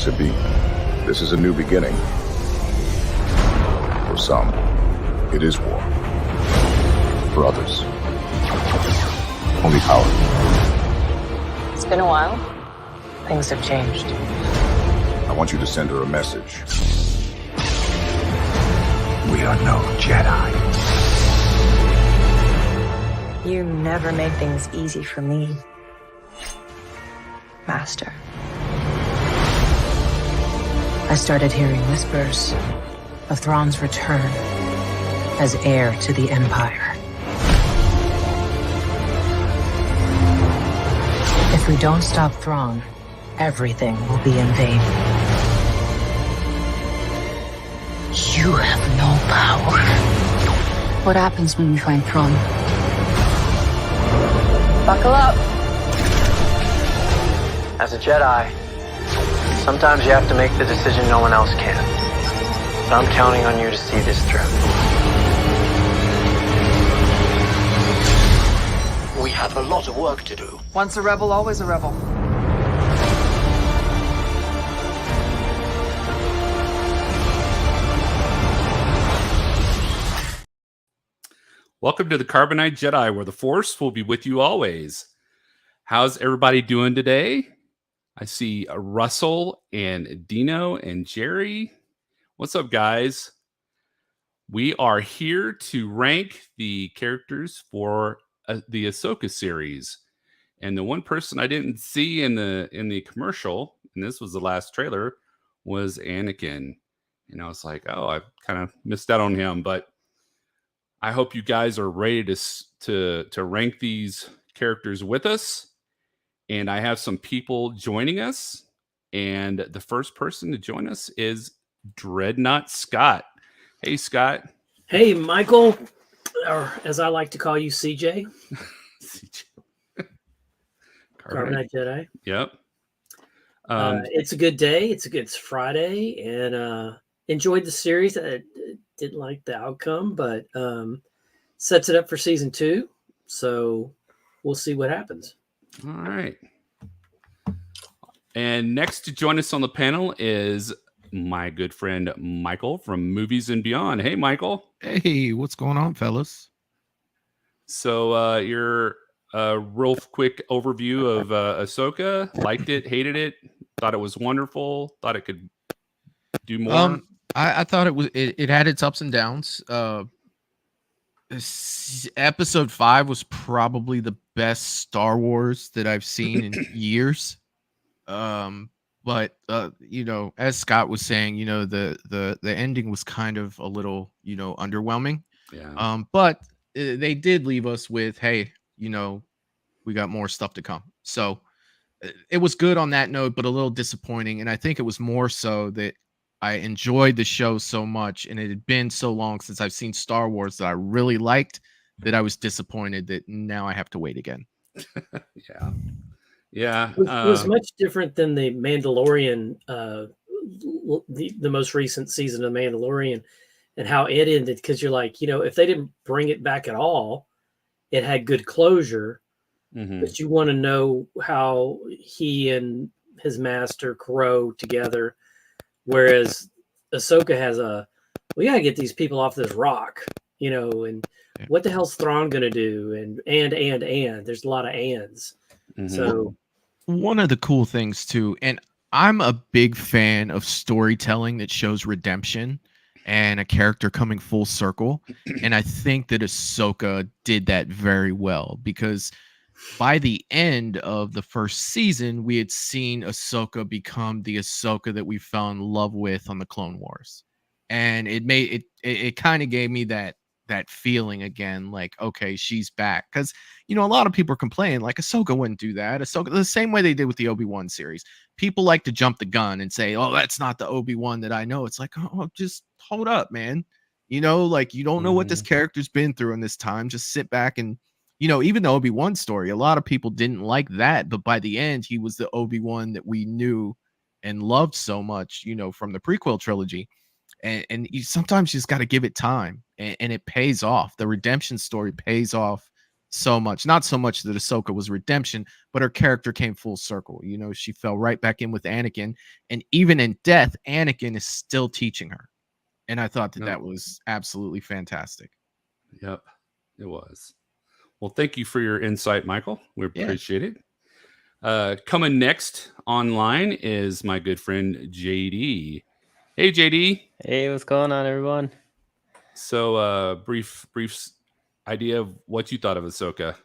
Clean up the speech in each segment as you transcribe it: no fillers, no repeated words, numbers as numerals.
powers that be. This is a new beginning. For some, it is war. For others, only power. It's been a while. Things have changed. I want you to send her a message. We are no Jedi. You never made things easy for me, Master. I started hearing whispers of Thrawn's return as heir to the Empire. If we don't stop Thrawn, everything will be in vain. You have no power. What happens when we find Thrawn? Buckle up. As a Jedi, sometimes you have to make the decision no one else can. But I'm counting on you to see this through. We have a lot of work to do. Once a rebel, always a rebel. Welcome to the Carbonite Jedi, where the Force will be with you always. How's everybody doing today? I see Russell and Dino and Jerry. What's up, guys? We are here to rank the characters for the Ahsoka series. And the one person I didn't see in the commercial, and this was the last trailer, was Anakin. And I was like, oh, I kind of missed out on him, but I hope you guys are ready to rank these characters with us. And I have some people joining us. And the first person to join us is Dreadnought Scott. Hey, Scott. Hey, Michael, or as I like to call you, CJ. CJ. Carbonite Jedi. Yep. It's a good day. It's Friday, and enjoyed the series. I didn't like the outcome, but sets it up for season 2. So we'll see what happens. All right. And next to join us on the panel is my good friend Michael from Movies and Beyond. Hey, Michael. Hey, what's going on, fellas? So your real quick overview of Ahsoka. Liked it, hated it, thought it was wonderful, thought it could do more. I thought it had its ups and downs. Episode 5 was probably the best Star Wars that I've seen in years. But you know, as Scott was saying, you know, the ending was kind of a little, you know, underwhelming. Yeah. But they did leave us with, hey, you know, we got more stuff to come. So it was good on that note, but a little disappointing. And I think it was more so that I enjoyed the show so much, and it had been so long since I've seen Star Wars that I really liked, that I was disappointed that now I have to wait again. Yeah. It was much different than the Mandalorian, the most recent season of Mandalorian, and how it ended. Because you're like, you know, if they didn't bring it back at all, it had good closure. Mm-hmm. But you want to know how he and his master grow together. Whereas Ahsoka has we got to get these people off this rock, you know, and what the hell's Thrawn going to do? And there's a lot of ands. Mm-hmm. So one of the cool things too, and I'm a big fan of storytelling that shows redemption and a character coming full circle. And I think that Ahsoka did that very well, because by the end of the first season, we had seen Ahsoka become the Ahsoka that we fell in love with on the Clone Wars. And it kind of gave me that feeling again, like, okay, she's back. Because, you know, a lot of people are complaining, like, Ahsoka wouldn't do that. Ahsoka, the same way they did with the Obi-Wan series. People like to jump the gun and say, oh, that's not the Obi-Wan that I know. It's like, oh, just hold up, man. You know, like, you don't know what this character's been through in this time. Just sit back and, you know, even the Obi-Wan story, a lot of people didn't like that. But by the end, he was the Obi-Wan that we knew and loved so much, you know, from the prequel trilogy. And you sometimes just got to give it time, and it pays off. The redemption story pays off so much. Not so much that Ahsoka was redemption, but her character came full circle. You know, she fell right back in with Anakin, and even in death, Anakin is still teaching her. And I thought that Yep. that was absolutely fantastic. Yep, it was. Well, thank you for your insight, Michael. We Yeah. appreciate it. Coming next online is my good friend JD. Hey, JD. Hey, what's going on, everyone? So, brief idea of what you thought of Ahsoka.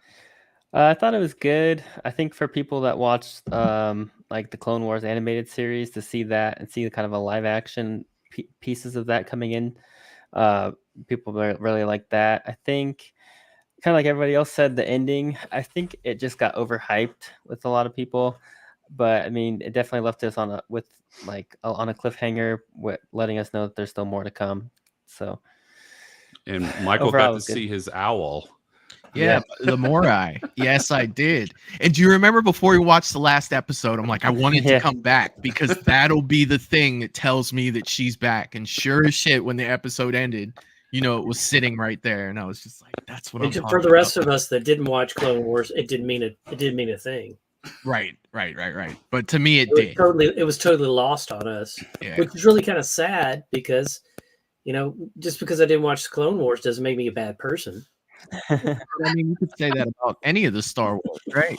I thought it was good. I think for people that watched like the Clone Wars animated series, to see that and see the kind of a live action pieces of that coming in, people really like that. I think, kind of like everybody else said, the ending, I think it just got overhyped with a lot of people. But I mean, it definitely left us on a cliffhanger, letting us know that there's still more to come. So, And Michael overall, got it to was good. see his owl. Yeah, the Morai. Yes, I did. And do you remember before we watched the last episode, I'm like, I wanted to Yeah. come back because that'll be the thing that tells me that she's back. And sure as shit, when the episode ended, you know, it was sitting right there, and I was just like, "That's what I'm talking For the rest about." of us that didn't watch Clone Wars, it didn't mean a thing. Right. But to me, it did. It was totally lost on us, Yeah. which is really kind of sad because, you know, just because I didn't watch Clone Wars doesn't make me a bad person. But, I mean, you could say that about any of the Star Wars, right?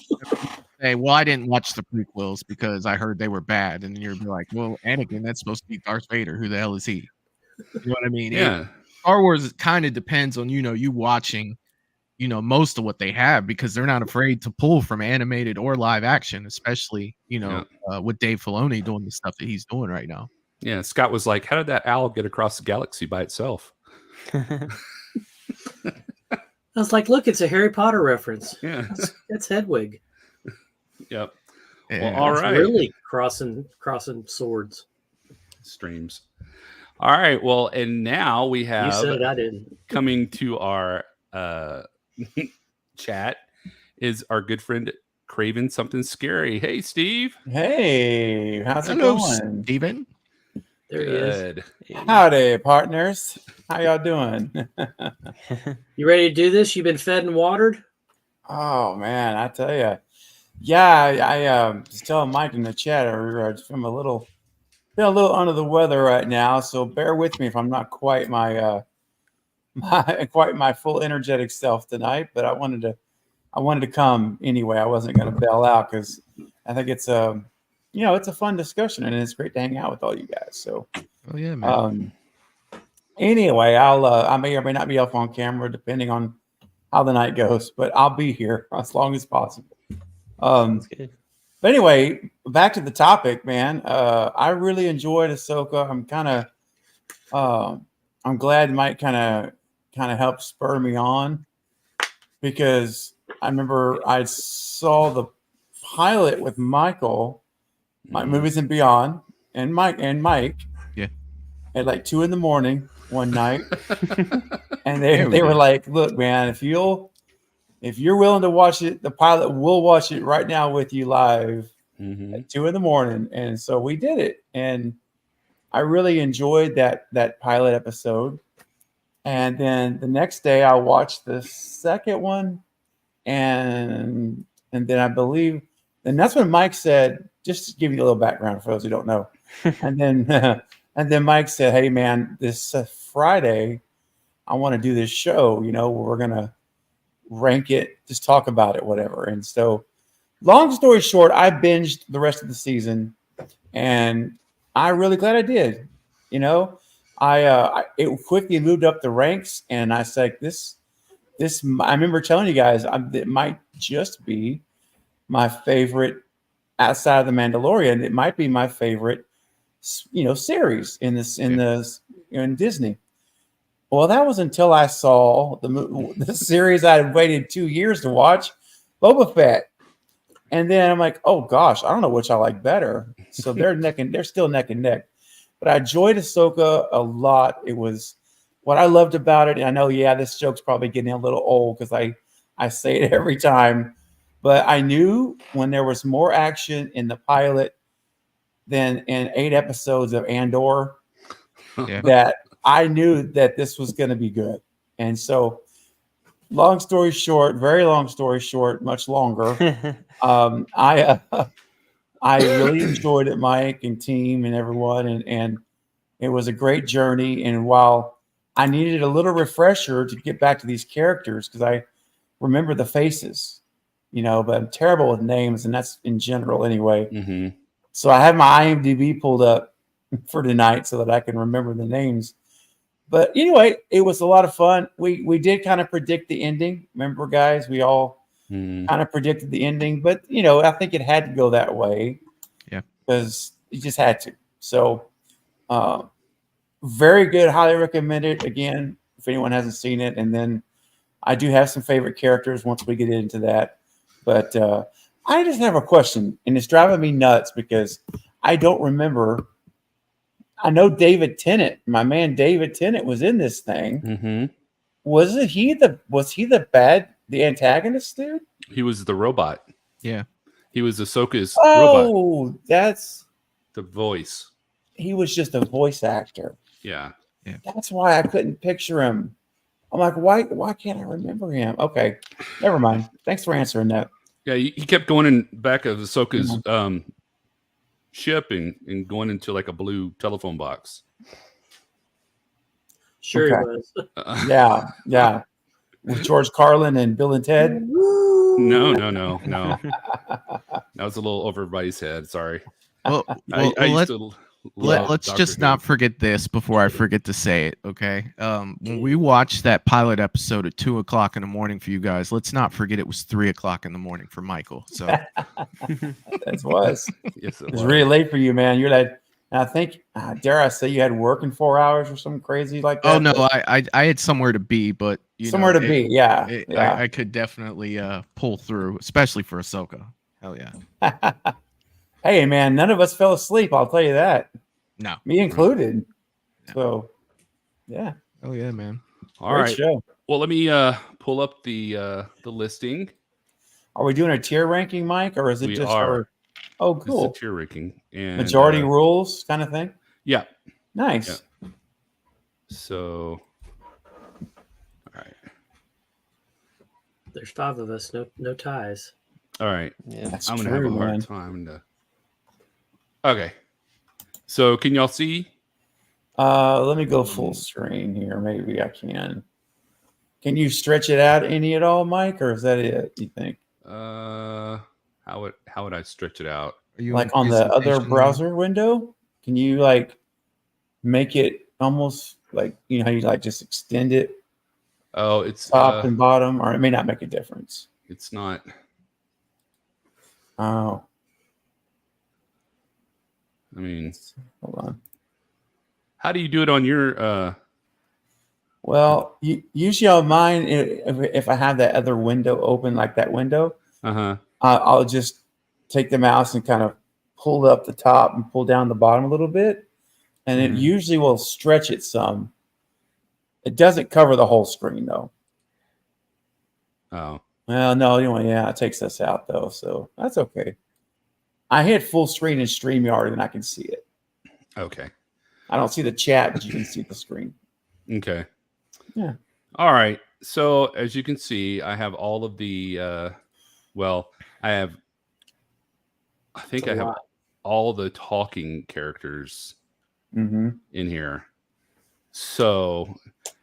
Say, well, I didn't watch the prequels because I heard they were bad, and then you'd be like, well, Anakin, that's supposed to be Darth Vader. Who the hell is he? You know what I mean? Yeah. Star Wars kind of depends on, you know, you watching, you know, most of what they have, because they're not afraid to pull from animated or live action, especially, you know, with Dave Filoni doing the stuff that he's doing right now. Yeah, Scott was like, how did that owl get across the galaxy by itself? I was like, look, it's a Harry Potter reference. Yeah. That's Hedwig. Yep. Yeah. Well, all That's right. really crossing swords. Streams. All right. Well, and now we You have said it, I didn't. coming to our chat is our good friend Craven Something Scary. Hey, Steve. Hey, how's it Hello, going? Steven. There he is. Good. Howdy, partners. How y'all doing? You ready to do this? You've been fed and watered? Oh man, I tell you, yeah, I was telling Mike in the chat earlier, I'm a little under the weather right now, so bear with me if I'm not quite my my full energetic self tonight. But I wanted to come anyway. I wasn't going to bail out because I think it's you know, it's a fun discussion and it's great to hang out with all you guys. So. Oh yeah, man. Anyway, I may or may not be up on camera depending on how the night goes, but I'll be here as long as possible. That's good. But anyway, back to the topic, man. I really enjoyed Ahsoka. I'm glad Mike kind of helped spur me on, because I remember I saw the pilot with Michael, my Movies and Beyond, and Mike. Yeah. At like 2 a.m. one night, and they were like, "Look, man, if you're willing to watch it, the pilot will watch it right now with you live at 2 a.m." And so we did it, and I really enjoyed that pilot episode. And then the next day, I watched the second one, and then I believe, and that's when Mike said, just to give you a little background for those who don't know, and then Mike said, "Hey, man, this Friday, I want to do this show, you know, where we're going to rank it, just talk about it, whatever." And so, long story short, I binged the rest of the season, and I'm really glad I did. You know, it quickly moved up the ranks, and I said, this, I remember telling you guys, it might just be my favorite outside of The Mandalorian. It might be my favorite, you know, series in Disney. Well, that was until I saw the series I had waited 2 years to watch, Boba Fett, and then I'm like, oh gosh, I don't know which I like better. So they're still neck and neck. But I enjoyed Ahsoka a lot. It was what I loved about it. And I know, yeah, this joke's probably getting a little old because I say it every time, but I knew when there was more action in the pilot than in 8 episodes of Andor, that I knew that this was going to be good. And so long story short, very long story short, much longer. I I really enjoyed it, Mike and team and everyone, and it was a great journey. And while I needed a little refresher to get back to these characters, because I remember the faces, but I'm terrible with names, and that's in general anyway. Mm-hmm. So I have my IMDb pulled up for tonight so that I can remember the names. But anyway, it was a lot of fun. We did kind of predict the ending. Remember, guys, we all kind of predicted the ending, but I think it had to go that way. Yeah, because you just had to. So, very good. Highly recommend it. Again, if anyone hasn't seen it, and then I do have some favorite characters once we get into that. But I just have a question, and it's driving me nuts because I don't remember. I know David Tennant, my man David Tennant, was in this thing. Mm-hmm. Was he the antagonist dude? He was the robot. yeah. He was Ahsoka's robot. Oh, that's The voice. he was just a voice actor. Yeah. That's why I couldn't picture him. I'm like, why can't I remember him? Okay, never mind. Thanks for answering that. Yeah, he kept going in back of Ahsoka's ship and going into like a blue telephone box. Sure Okay. he was. Yeah. With George Carlin and Bill and Ted. No. That was a little over everybody's head. Sorry. Well, I used to love let's Doctor just Who. not forget this before I forget to say it. Okay. When we watched that pilot episode at 2:00 in the morning for you guys, let's not forget it was 3:00 in the morning for Michael. So That was. Yes, It was really late for you, man. You're like, I think, dare I say, you had work in 4 hours or something crazy like that. oh no, I had somewhere to be, but Somewhere to be. Yeah. I could definitely pull through, especially for Ahsoka. Hell yeah. Hey, man, none of us fell asleep. I'll tell you that. No, Me included. Yeah. So, yeah. Oh yeah, man. All Great right. show. Well, let me pull up the listing. Are we doing a tier ranking, Mike, or is it We just are. for? Oh, This is cool. a tier ranking and Majority rules kind of thing. Yeah. Nice. Yeah. So, all right. There's 5 of us, no ties. All right. Yeah. That's I'm gonna true, have a hard man. time to. Okay. So, can y'all see? Let me go full screen here. Maybe I can. Can you stretch it out any at all, Mike, or is that it? You think? How would I stretch it out? Are you Like in on the other presentation browser window? Can you like make it almost like how you like just extend it Oh, it's top and bottom, or it may not make a difference. it's not. Oh, I mean, hold on. how do you do it on your? Well, usually on mine, if I have that other window open, like that window, I'll just take the mouse and kind of pull up the top and pull down the bottom a little bit, and it usually will stretch it some. It doesn't cover the whole screen though. Oh, Well, no, it takes us out though, so that's okay. I hit full screen in StreamYard and I can see it. okay. I don't see the chat, but you can see the screen. Okay. Yeah. All right. So as you can see, I have all of the. I think I have all the talking characters in here. So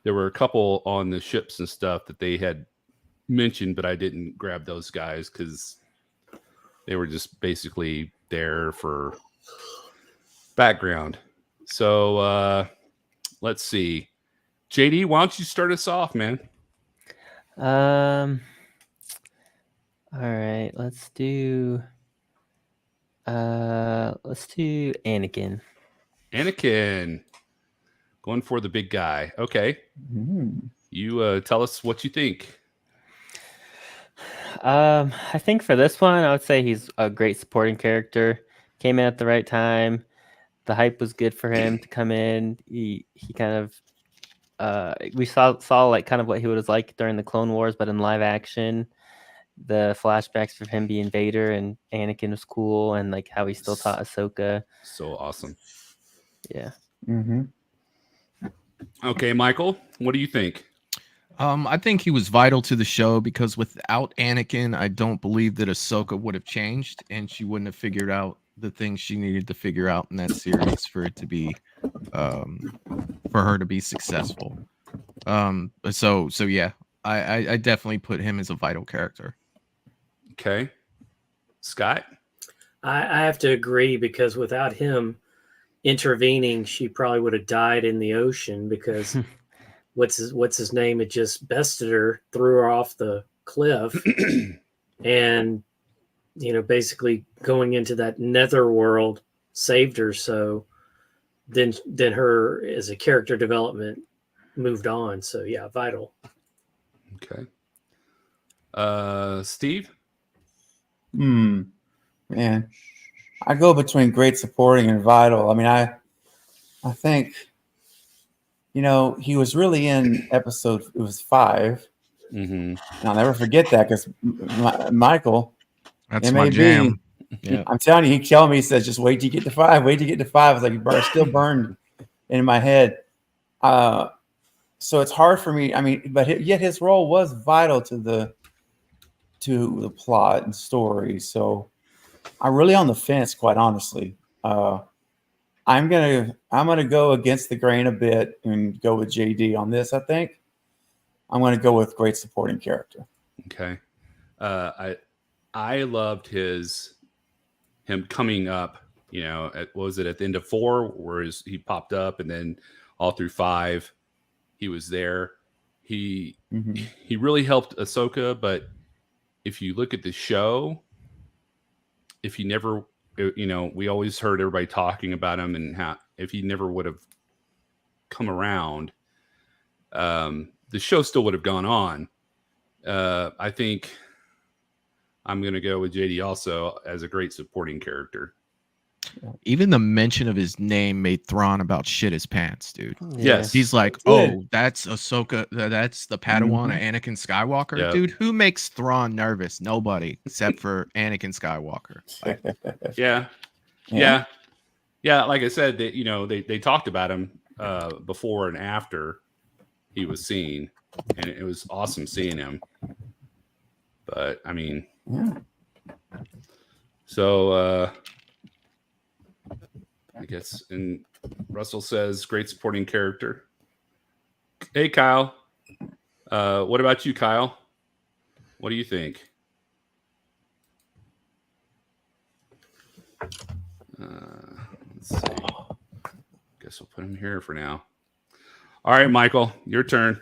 there were a couple on the ships and stuff that they had mentioned, but I didn't grab those guys because they were just basically there for background. So let's see. JD, why don't you start us off, man? All right, let's do Anakin. Anakin. Going for the big guy. Okay. You tell us what you think. I think for this one, I would say he's a great supporting character. Came in at the right time. The hype was good for him to come in. He kind of we saw like kind of what he was like during the Clone Wars, but in live action. The flashbacks for him being Vader and Anakin was cool, and like how he still taught Ahsoka. So awesome. Yeah. Okay, Michael, what do you think? I think he was vital to the show because without Anakin, I don't believe that Ahsoka would have changed, and she wouldn't have figured out the things she needed to figure out in that series for it to be, for her to be successful. So yeah, I definitely put him as a vital character. Okay, Scott. I have to agree because without him intervening, she probably would have died in the ocean because what's his name had just bested her, threw her off the cliff, and basically going into that nether world saved her. So then her as a character development moved on. So yeah, vital. Okay. Steve. Man, I go between great supporting and vital. I mean, I think, he was really in episode, it was 5. Mm-hmm. And I'll never forget that because Michael, That's my jam. Yeah. I'm telling you, he told me, he says, just wait till you get to 5, wait till you get to 5. It's like, still burned in my head. So it's hard for me. I mean, but yet his role was vital to the plot and story. So I'm really on the fence, quite honestly. I'm gonna go against the grain a bit and go with JD on this. I think I'm gonna go with great supporting character. Okay. I loved him coming up. What was it at the end of 4, where he popped up, and then all through 5, he was there. He really helped Ahsoka, but if you look at the show, if he never, we always heard everybody talking about him and how if he never would have come around, the show still would have gone on. I think I'm going to go with JD also as a great supporting character. Even the mention of his name made Thrawn about shit his pants, dude. Yes. He's like, oh, that's Ahsoka. That's the Padawan of Anakin Skywalker. Yep. Dude, who makes Thrawn nervous? Nobody except for Anakin Skywalker. Like, Yeah. Like I said, they talked about him before and after he was seen, and it was awesome seeing him. But I mean, so I guess, and Russell says great supporting character. Hey, Kyle. What about you, Kyle? What do you think? Let's see. Guess we'll put him here for now. All right, Michael, your turn.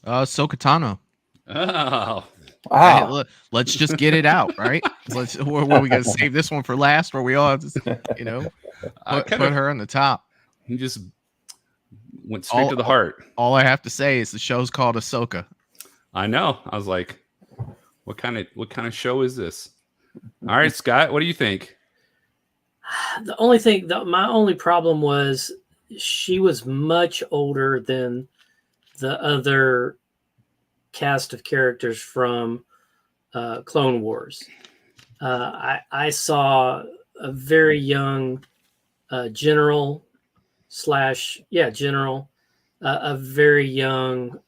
Ahsoka Tano. Oh, wow. Hey, look, let's just get it out, right? Were we gonna save this one for last, where we all just, put her on the top? He just went straight to the heart. All I have to say is the show's called Ahsoka. I know. I was like, what kind of show is this? All right, Scott, what do you think? The only thing, my only problem was she was much older than the other cast of characters from Clone Wars. I saw a very young general, a very young.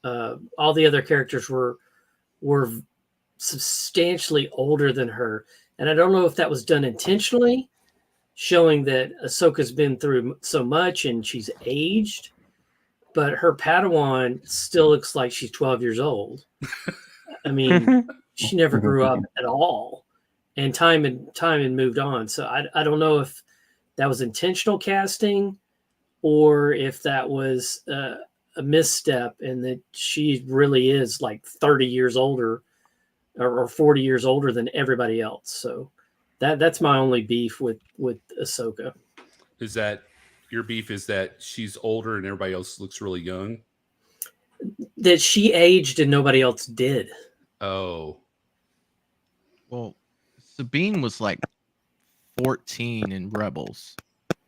All the other characters were substantially older than her, and I don't know if that was done intentionally, showing that Ahsoka's been through so much and she's aged, but her Padawan still looks like she's 12 years old. I mean, she never grew up at all, and time and moved on. So I don't know if that was intentional casting or if that was a misstep and that she really is like 30 years older or 40 years older than everybody else. So that's my only beef with Ahsoka. Is that your beef? Is that she's older and everybody else looks really young? That she aged and nobody else did. Oh. Well, Sabine was like 14 in Rebels,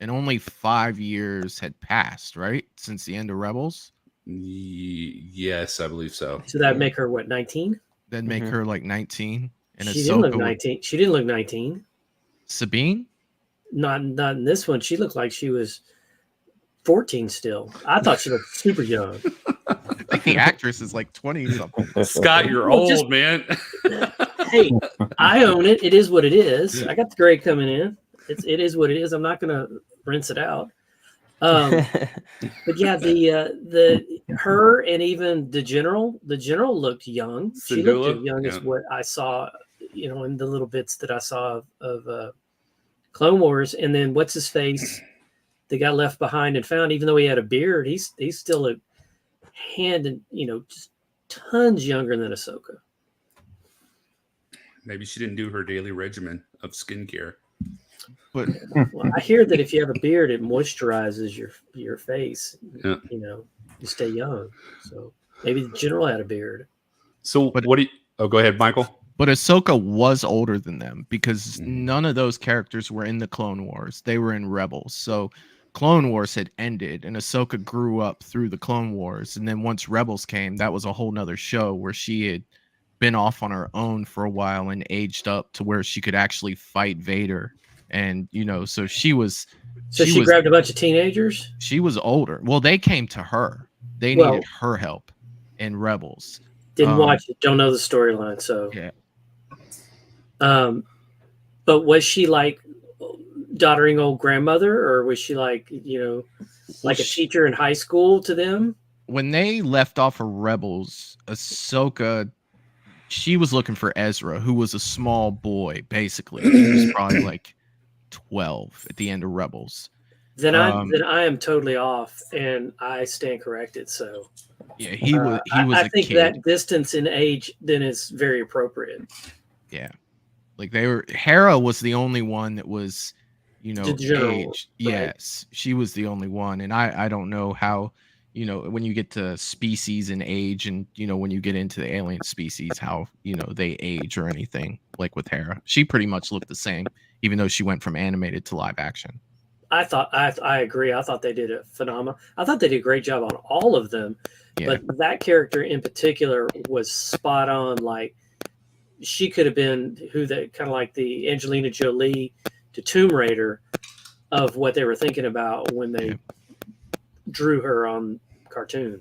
and only 5 years had passed, right? Since the end of Rebels? Yes, I believe so. So that'd make her, what, 19? That'd make her like 19. And she didn't look 19. She didn't look 19. Sabine? Not in this one. She looked like she was 14 still. I thought she looked super young. I think the actress is like 20 something. Scott, you're Well, old, just- man. Hey, I own it. It is what it is. I got the grade coming in. It is what it is. I'm not gonna rinse it out. But yeah, the her and even the general looked young. She looked Syndulla? as young as Yeah. what I saw, in the little bits that I saw of Clone Wars. And then what's his face? That got left behind and found. Even though he had a beard, he's still a hand and just tons younger than Ahsoka. Maybe she didn't do her daily regimen of skincare. But Well, I hear that if you have a beard, it moisturizes your face. Yeah. You stay young. So maybe the general had a beard. So what do you? Oh, go ahead, Michael. But Ahsoka was older than them because none of those characters were in the Clone Wars. They were in Rebels. So Clone Wars had ended and Ahsoka grew up through the Clone Wars. And then once Rebels came, that was a whole nother show where she had been off on her own for a while and aged up to where she could actually fight Vader. And, so she was... So she grabbed a bunch of teenagers? She was older. Well, they came to her. They needed her help in Rebels. Didn't watch it. Don't know the storyline. So yeah. But was she like doddering old grandmother, or was she like like a teacher in high school to them? When they left off of Rebels, Ahsoka, she was looking for Ezra, who was a small boy. Basically, he was probably like 12 at the end of Rebels. Then I am totally off, and I stand corrected. So yeah, he was. I a think kid. that distance in age then is very appropriate. Yeah, like they were. Hera was the only one that was, age. Yes, she was the only one, and I don't know how, when you get to species and age, and when you get into the alien species, how they age or anything. Like with Hera, she pretty much looked the same, even though she went from animated to live action. I agree. I thought they did a phenomenal. I thought they did a great job on all of them, Yeah. but that character in particular was spot on. Like she could have been kind of like the Angelina Jolie to Tomb Raider of what they were thinking about when they drew her on cartoon.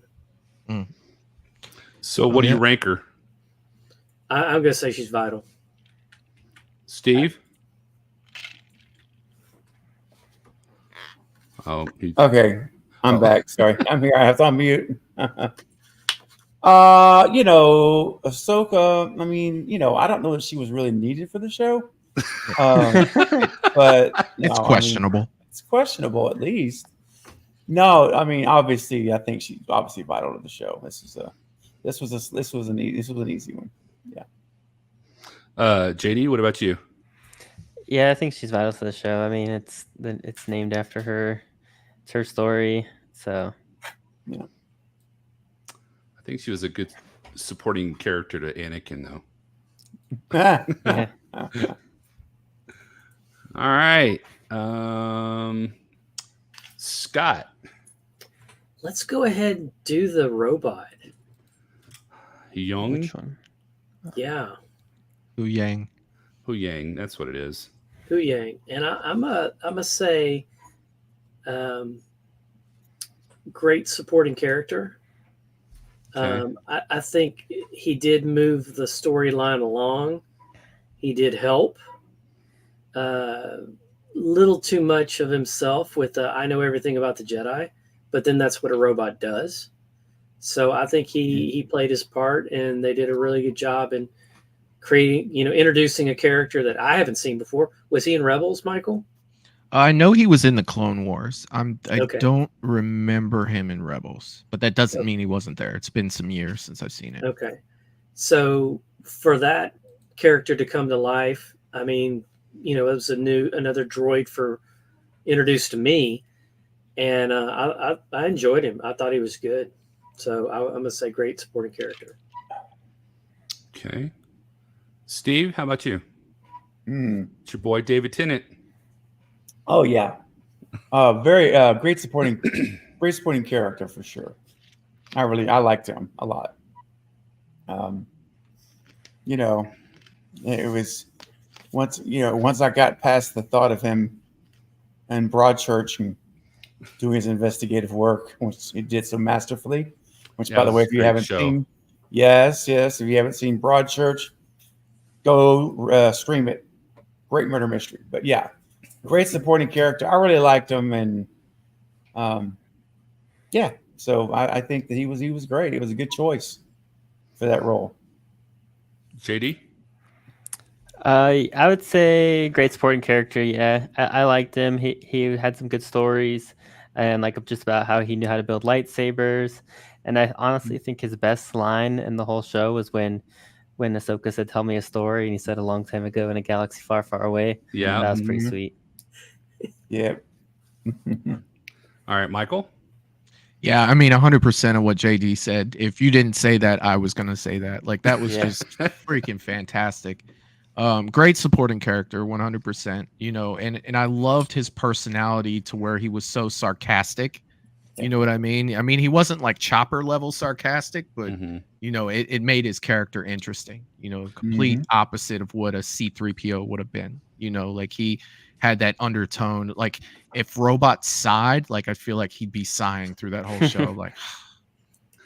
So what do you rank her? I'm gonna say she's vital. Steve? Oh, Okay, I'm back. Sorry, I'm here. I have to unmute. Ahsoka. I mean, I don't know if she was really needed for the show, but It's questionable. It's questionable, at least. No, I mean, obviously, I think she's obviously vital to the show. This was an easy one. Yeah. JD, what about you? Yeah, I think she's vital to the show. I mean, it's named after her. It's her story. So yeah. I think she was a good supporting character to Anakin, though. yeah. All right. Scott. Let's go ahead and do the robot. Young? Which one? Yeah, Hu Yang. Hu Yang, that's what it is. Hu Yang, and I'm a say, great supporting character. Okay. I think he did move the storyline along. He did help. Little too much of himself with I know everything about the Jedi, but then that's what a robot does. So I think he played his part, and they did a really good job in creating, introducing a character that I haven't seen before. Was he in Rebels, Michael? I know he was in the Clone Wars. I Okay. don't remember him in Rebels, but that doesn't mean he wasn't there. It's been some years since I've seen it. Okay. So for that character to come to life, I mean, it was another droid introduced to me, and I enjoyed him. I thought he was good. So I'm going to say great supporting character. Okay. Steve, how about you? Hmm. It's your boy, David Tennant. Oh yeah, very great supporting character for sure. I liked him a lot. It was once I got past the thought of him in Broadchurch and doing his investigative work, which he did so masterfully, which, Yeah, by it the way, was if a you great haven't show. seen, yes, if you haven't seen Broadchurch, go stream it. Great murder mystery. But yeah, great supporting character. I really liked him, and yeah, so I think that he was great. It was a good choice for that role. JD? I would say great supporting character. Yeah, I liked him. He had some good stories, and like just about how he knew how to build lightsabers. And I honestly think his best line in the whole show was when Ahsoka said, "Tell me a story," and he said, "A long time ago in a galaxy far, far away." Yeah. That was pretty Mhm. sweet. Yeah. All right, Michael? Yeah, I mean 100% of what JD said. If you didn't say that, I was gonna say that. Like that was Yeah. just freaking fantastic. Great supporting character, 100%. You know, and I loved his personality to where he was so sarcastic. You know what I mean? I mean, he wasn't like Chopper level sarcastic, but Mhm. you know, it made his character interesting. You know, complete Mhm. opposite of what a C3PO would have been. You know, like he had that undertone. Like if robots sighed, like I feel like he'd be sighing through that whole show. Like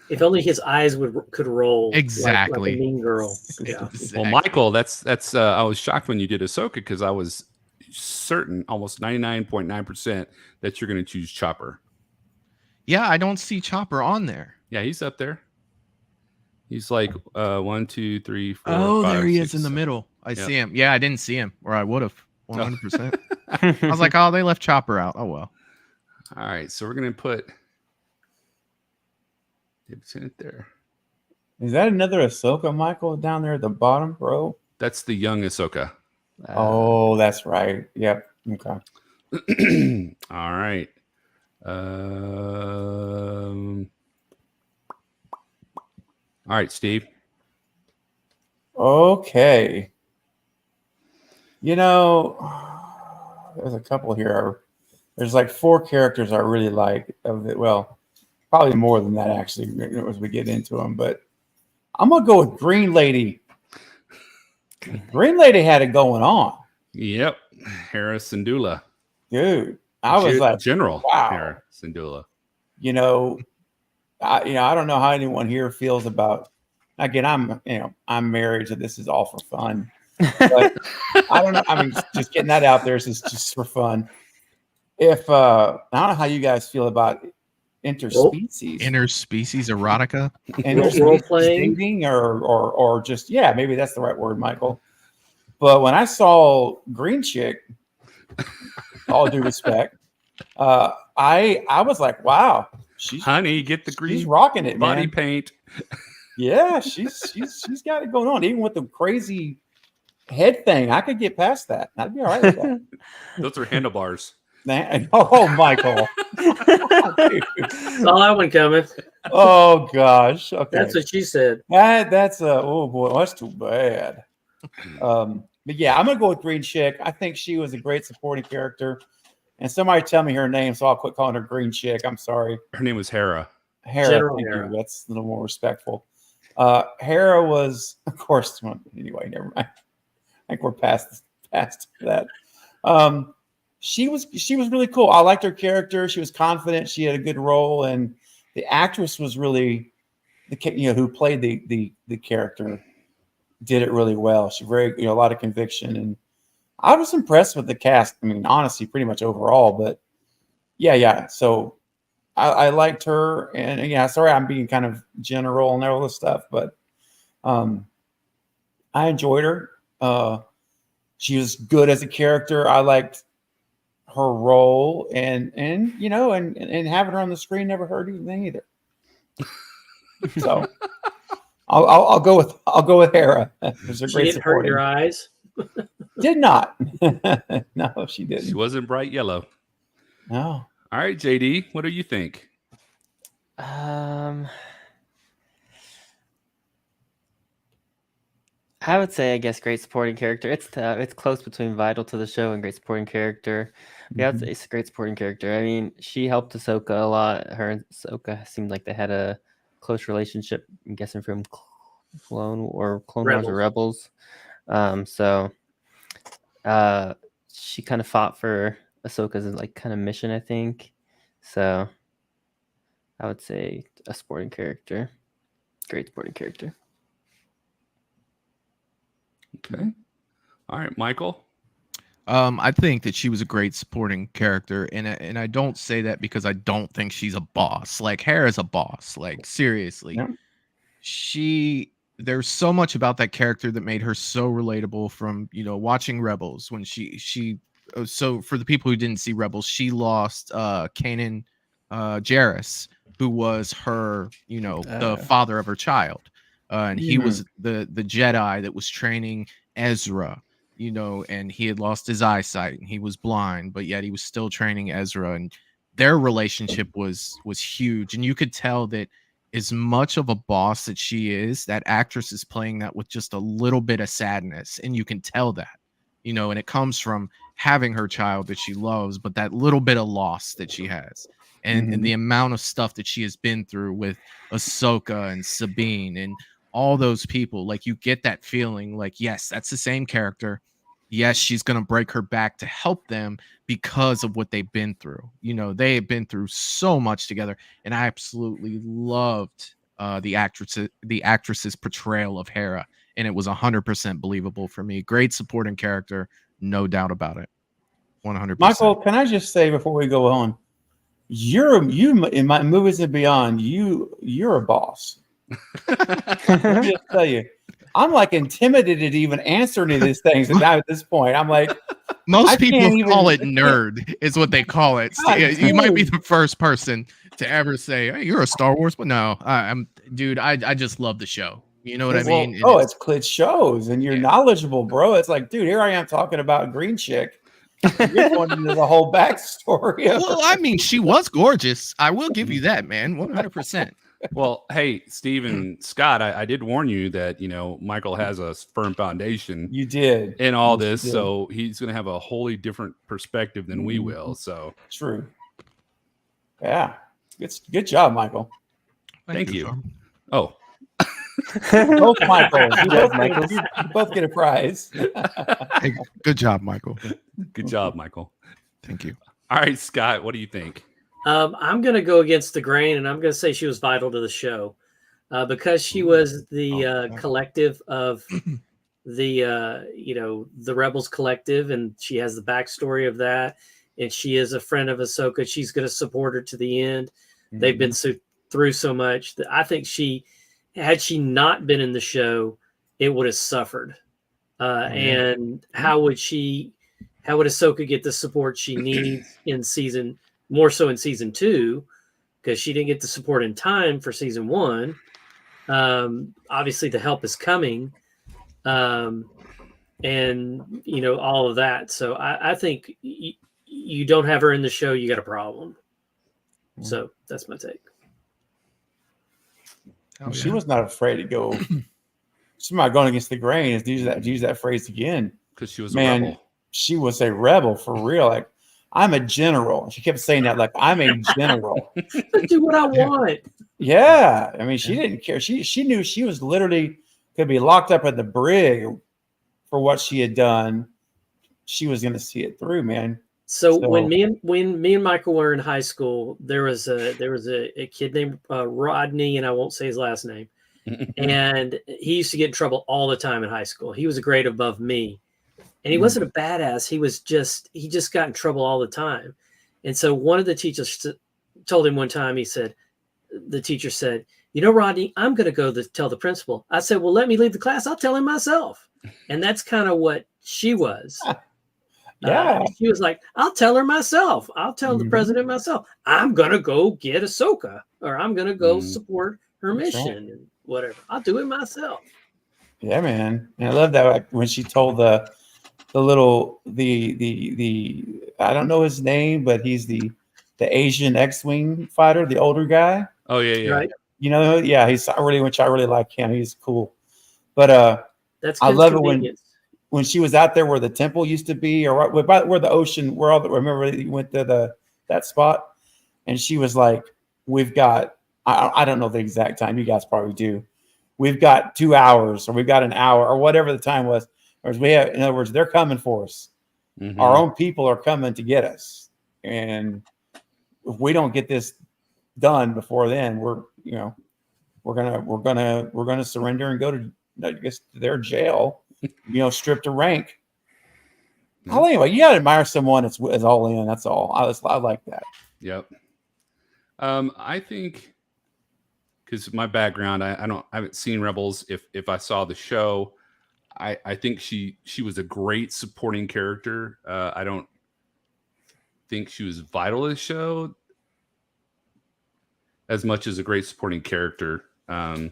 If only his eyes could roll like a exactly. mean girl. Yeah. Well, Exactly. Michael, that's I was shocked when you did Ahsoka because I was certain, almost 99.9%, that you're going to choose Chopper. Yeah, I don't see Chopper on there. Yeah, he's up there. He's like 1, 2, 3, 4, Oh, 5, there he 6, is in the 7. middle. I Yep. see him. Yeah, I didn't see him, or I would have 100%. I I was like, oh, they left Chopper out. Oh well. All right, so we're going to put it's in it there. Is that another Ahsoka, Michael, down there at the bottom, bro? That's the young Ahsoka. Oh, that's right. Yep. Okay. All right. All right, Steve. Okay. You know, there's a couple here. There's like 4 characters I really like. Well, probably more than that actually as we get into them. But I'm gonna go with Green Lady. Green Lady had it going on, Yep. Hera Syndulla. dude. I was like, General wow. Hera Syndulla. You know, I don't know how anyone here feels about. Again, I'm married, so this is all for fun. But I don't know. I mean, just getting that out there is just for fun. If I don't know how you guys feel about interspecies, Interspecies erotica. Role playing. dating, or just maybe that's the right word, Michael. But when I saw Green Chick, all due respect, I was like, wow, Honey, get the green she's rocking it, body man. paint. Yeah, she's got it going on. Even with the crazy head thing, I could get past that. I'd be all right with that. Those are handlebars. Oh, Michael. Saw that one coming. Oh gosh. Okay. That's what she said. That's oh boy, that's too bad. But yeah, I'm gonna go with Green Chick. I think she was a great supporting character. And somebody tell me her name, so I'll quit calling her Green Chick. I'm sorry. Her name was Hera. Hera, General thank Hera. you. That's a little more respectful. Hera was, of course, anyway, never mind. I think we're past that. She was really cool. I liked her character. She was confident. She had a good role, and the actress was really who played the character did it really well. She very a lot of conviction, and I was impressed with the cast. I mean, honestly, pretty much overall, but yeah. So I liked her, and yeah. Sorry, I'm being kind of general and all this stuff, but I enjoyed her. She was good as a character. I liked her role, and having her on the screen never hurt anything either. So I'll go with Hera. There's a She great didn't hurt your supporting. eyes. Did not. No, she didn't. She wasn't bright yellow. No. All right, JD, what do you think? I would say, I guess, great supporting character. It's close between vital to the show and great supporting character. Yeah, it's a great supporting character. I mean, she helped Ahsoka a lot. Her and Ahsoka seemed like they had a close relationship. I'm guessing from Clone Wars or Rebels. So she kind of fought for Ahsoka's like kind of mission, I think. So I would say a sporting character. Great sporting character. Okay. All right, Michael. I think that she was a great supporting character, and I don't say that because I don't think she's a boss. Like Hera's a boss. Like seriously, Yeah. there's so much about that character that made her so relatable. From watching Rebels when so for the people who didn't see Rebels, she lost Kanan Jarrus, who was her the father of her child, and he was the Jedi that was training Ezra. And he had lost his eyesight and he was blind, but yet he was still training Ezra, and their relationship was huge. And you could tell that as much of a boss that she is, that actress is playing that with just a little bit of sadness, and you can tell that, and it comes from having her child that she loves, but that little bit of loss that she has, and the amount of stuff that she has been through with Ahsoka and Sabine and all those people. Like, you get that feeling like, yes, that's the same character. Yes, she's going to break her back to help them because of what they've been through. They have been through so much together, and I absolutely loved the actress's portrayal of Hera, and it was 100% believable for me. Great supporting character, no doubt about it. 100%. Michael, can I just say before we go on, you in my Movies and Beyond, you're a boss. Let me just tell you, I'm like intimidated to even answer any of these things. And now at this point, I'm like, most people call it nerd, is what they call it. You might be the first person to ever say, "Hey, you're a Star Wars," but no, dude. I just love the show. You know what I mean? It shows, and you're knowledgeable, bro. It's like, dude, here I am talking about Green Chick. You're going into the whole backstory. Well, I mean, she was gorgeous. I will give you that, man. 100%. Well, hey, Steve and Scott, I did warn you that, Michael has a firm foundation. You did. In all this, so he's going to have a wholly different perspective than we will. So true. Yeah. Good job, Michael. Thank you. Oh. Both Michaels. You both get a prize. Hey, good job, Michael. Good job, Michael. Thank you. All right, Scott, what do you think? I'm going to go against the grain, and I'm going to say she was vital to the show because she was the collective of the Rebels collective, and she has the backstory of that, and she is a friend of Ahsoka. She's going to support her to the end. Mm-hmm. They've been through so much that I think had she not been in the show, it would have suffered. And how would Ahsoka get the support she needs more so in season 2, because she didn't get the support in time for season 1. Obviously the help is coming. And all of that. So I think you don't have her in the show, you got a problem. So that's my take. She was not afraid to go. She's not going against the grain. Is use that phrase again. Because she was a rebel. She was a rebel for real. Like, I'm a general. She kept saying that, like, I'm a general. Do what I want. Yeah. I mean, she didn't care. She knew she was literally could be locked up at the brig for what she had done. She was going to see it through, man. So when me and Michael were in high school, there was a kid named Rodney, and I won't say his last name. And he used to get in trouble all the time in high school. He was a grade above me. And he wasn't a badass. He just got in trouble all the time. And so one of the teachers told him one time, the teacher said, Rodney, I'm going to go tell the principal. I said, well, let me leave the class. I'll tell him myself. And that's kind of what she was. Yeah. She was like, I'll tell her myself. I'll tell the president myself. I'm going to go get Ahsoka, or I'm going to go support her mission and whatever. I'll do it myself. Yeah, man. And I love that, like, when she told the I don't know his name, but he's the Asian X-Wing fighter, the older guy. Oh yeah. Right. I really like him. He's cool. But that's I love it when she was out there where the temple used to be, or where the ocean, remember you went to that spot, and she was like, "We've got I don't know the exact time. You guys probably do. We've got 2 hours, or we've got an hour, or whatever the time was. Or in other words, they're coming for us. Our own people are coming to get us, and if we don't get this done before then, we're gonna surrender and go to, I guess, their jail, stripped of rank. Well, anyway, you gotta admire someone that's all in. That's all. I like that. Yep. I think because my background, I haven't seen Rebels. If I saw the show, I think she was a great supporting character. I don't think she was vital to the show as much as a great supporting character. I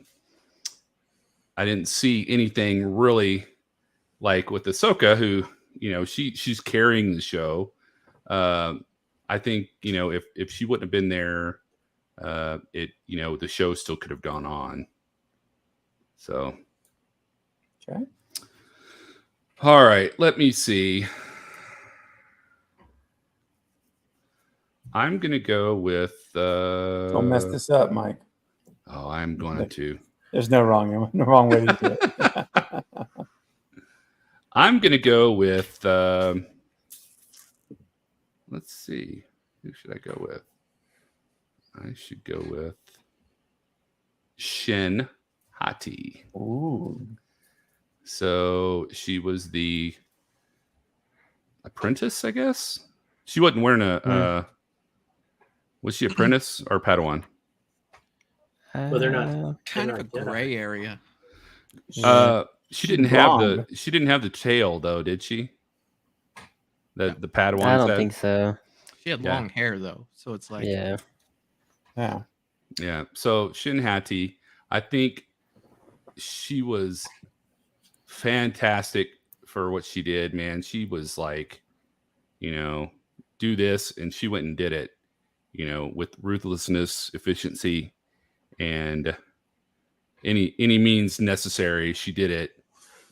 didn't see anything really like with Ahsoka, who she's carrying the show. I think if she wouldn't have been there, the show still could have gone on. So, okay. All right, let me see. I'm gonna go with. Don't mess this up, Mike. Oh, I'm going to. There's no wrong way to do it. I'm gonna go with. Let's see. Who should I go with? I should go with Shin Hati. Ooh. So she was the apprentice, I guess. She wasn't wearing a. Was she apprentice or Padawan? Well, they're not kind of a Jedi. gray area. She didn't have the tail though, did she? The Padawan. I don't think so. She had long hair though, so it's like yeah. So Shin Hati, I think she was fantastic for what she did, man. She was like, do this, and she went and did it, with ruthlessness, efficiency, and any means necessary. She did it,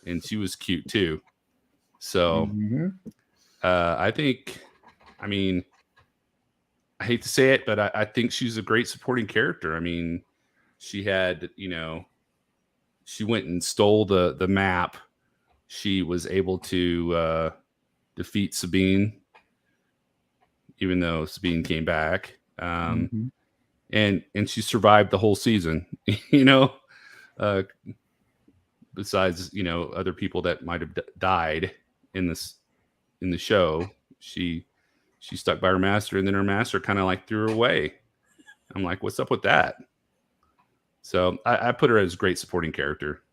and she was cute too. So, I think, I hate to say it, but I think she's a great supporting character. I mean, she had, she went and stole the map. She was able to defeat Sabine, even though Sabine came back. And she survived the whole season, besides, other people that might have died in the show. She stuck by her master, and then her master kind of like threw her away. I'm like, what's up with that? So I put her as a great supporting character.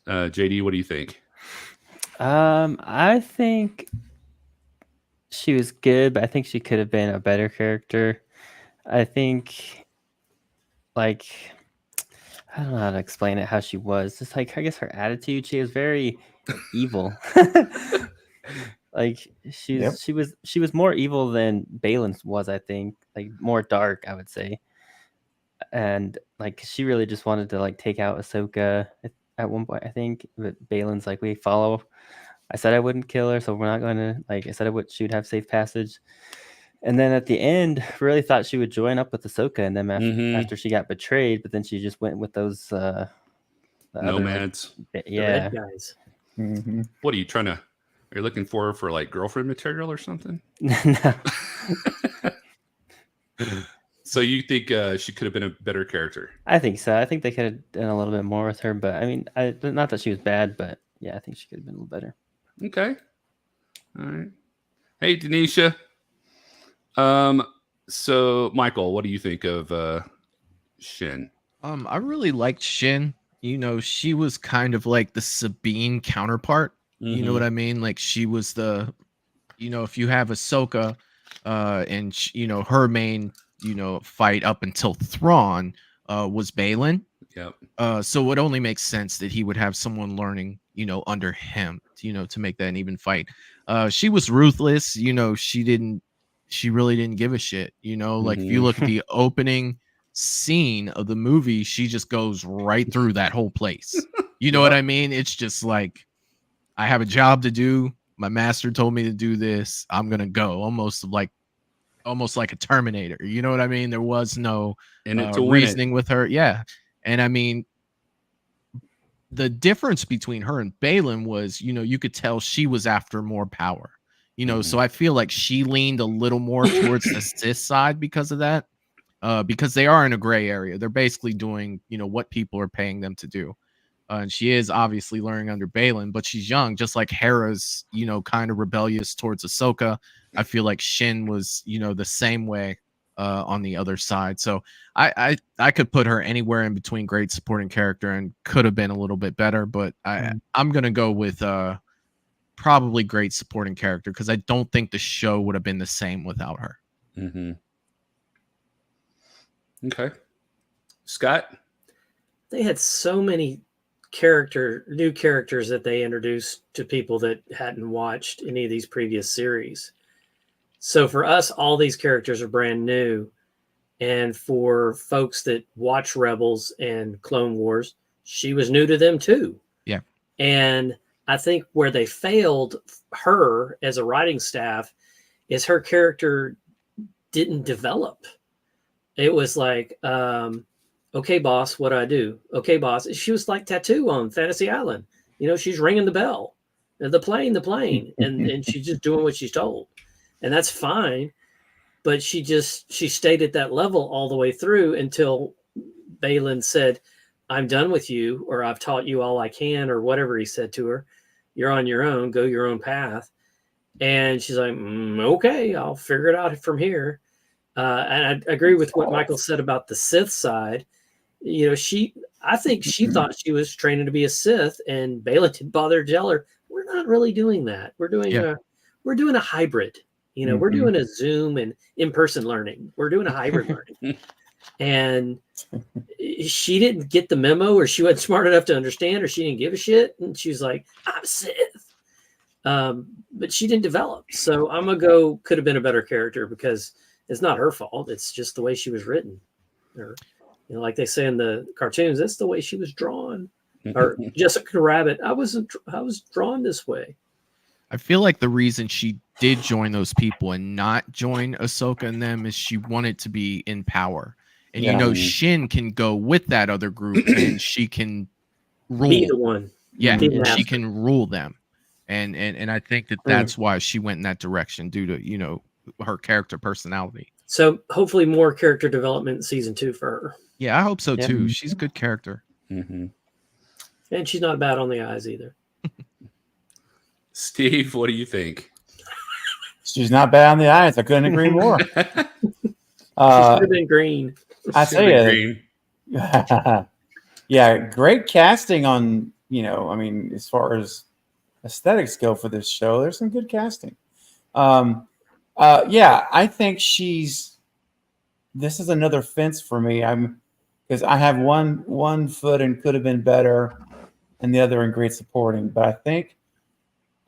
JD, what do you think? I think she was good, but I think she could have been a better character. I think, like, I don't know how to explain it, how she was. Just like, I guess her attitude, she was very evil. Like she was more evil than Balin was, I think, like more dark, I would say. And like she really just wanted to like take out Ahsoka at one point, I think. But Balin's like, we follow. I said I wouldn't kill her, so we're not going to, like I said she would have safe passage. And then at the end, really thought she would join up with Ahsoka, and then after she got betrayed, but then she just went with those nomads. The red guys. What are you trying to? Are you looking for like girlfriend material or something? No. So you think she could have been a better character? I think so. I think they could have done a little bit more with her, but I mean, not that she was bad, but yeah, I think she could have been a little better. Okay. All right. Hey, Denisha. So Michael, what do you think of Shin? I really liked Shin. She was kind of like the Sabine counterpart. You know what I mean? Like she was the, if you have Ahsoka, and her main, fight up until Thrawn, was Balin. Yep. So it only makes sense that he would have someone learning, under him, to make that an even fight. She was ruthless. She really didn't give a shit. Like if you look at the opening scene of the movie, she just goes right through that whole place. You know what I mean? It's just like, I have a job to do. My master told me to do this. I'm gonna go. Almost like a Terminator. You know what I mean? There was no reasoning with her. Yeah, and I mean, the difference between her and Balin was, you could tell she was after more power. So I feel like she leaned a little more towards the Sith side because of that. because they are in a gray area. They're basically doing, what people are paying them to do. And she is obviously learning under Balin, but she's young, just like Hera's, kind of rebellious towards Ahsoka. I feel like Shin was, the same way on the other side. So I could put her anywhere in between great supporting character and could have been a little bit better, but I'm gonna go with probably great supporting character because I don't think the show would have been the same without her. Mm-hmm. Okay, Scott. They had so many new characters that they introduced to people that hadn't watched any of these previous series. So for us, all these characters are brand new. And for folks that watch Rebels and Clone Wars, she was new to them too. Yeah. And I think where they failed her as a writing staff is her character didn't develop. It was like, okay, boss, what do I do? Okay, boss. She was like Tattoo on Fantasy Island. She's ringing the bell, the plane, and she's just doing what she's told. And that's fine. But she stayed at that level all the way through until Balin said, I'm done with you, or I've taught you all I can, or whatever he said to her. You're on your own, go your own path. And she's like, okay, I'll figure it out from here. And I agree with what Michael said about the Sith side. I think she thought she was training to be a Sith, and Balin didn't bother to tell her, we're not really doing that. We're doing a hybrid. We're doing a Zoom and in-person learning. We're doing a hybrid learning. And she didn't get the memo, or she wasn't smart enough to understand, or she didn't give a shit. And she was like, I'm Sith. But she didn't develop. So I'm going to go, could have been a better character because it's not her fault. It's just the way she was written. Or, like they say in the cartoons, that's the way she was drawn. Or Jessica Rabbit, I was drawn this way. I feel like the reason she did join those people and not join Ahsoka and them is she wanted to be in power. And Shin can go with that other group and she can rule. Be the one. Yeah, and she can rule them. And I think that's why she went in that direction due to, her character personality. So hopefully more character development in season 2 for her. Yeah, I hope so too. She's a good character. Mm-hmm. And she's not bad on the eyes either. Steve, what do you think? She's not bad on the eyes. I couldn't agree more. She should have been green. I tell you, yeah, great casting on, as far as aesthetics go for this show, there's some good casting. I think this is another fence for me. Because I have one foot and could have been better and the other in great supporting, but I think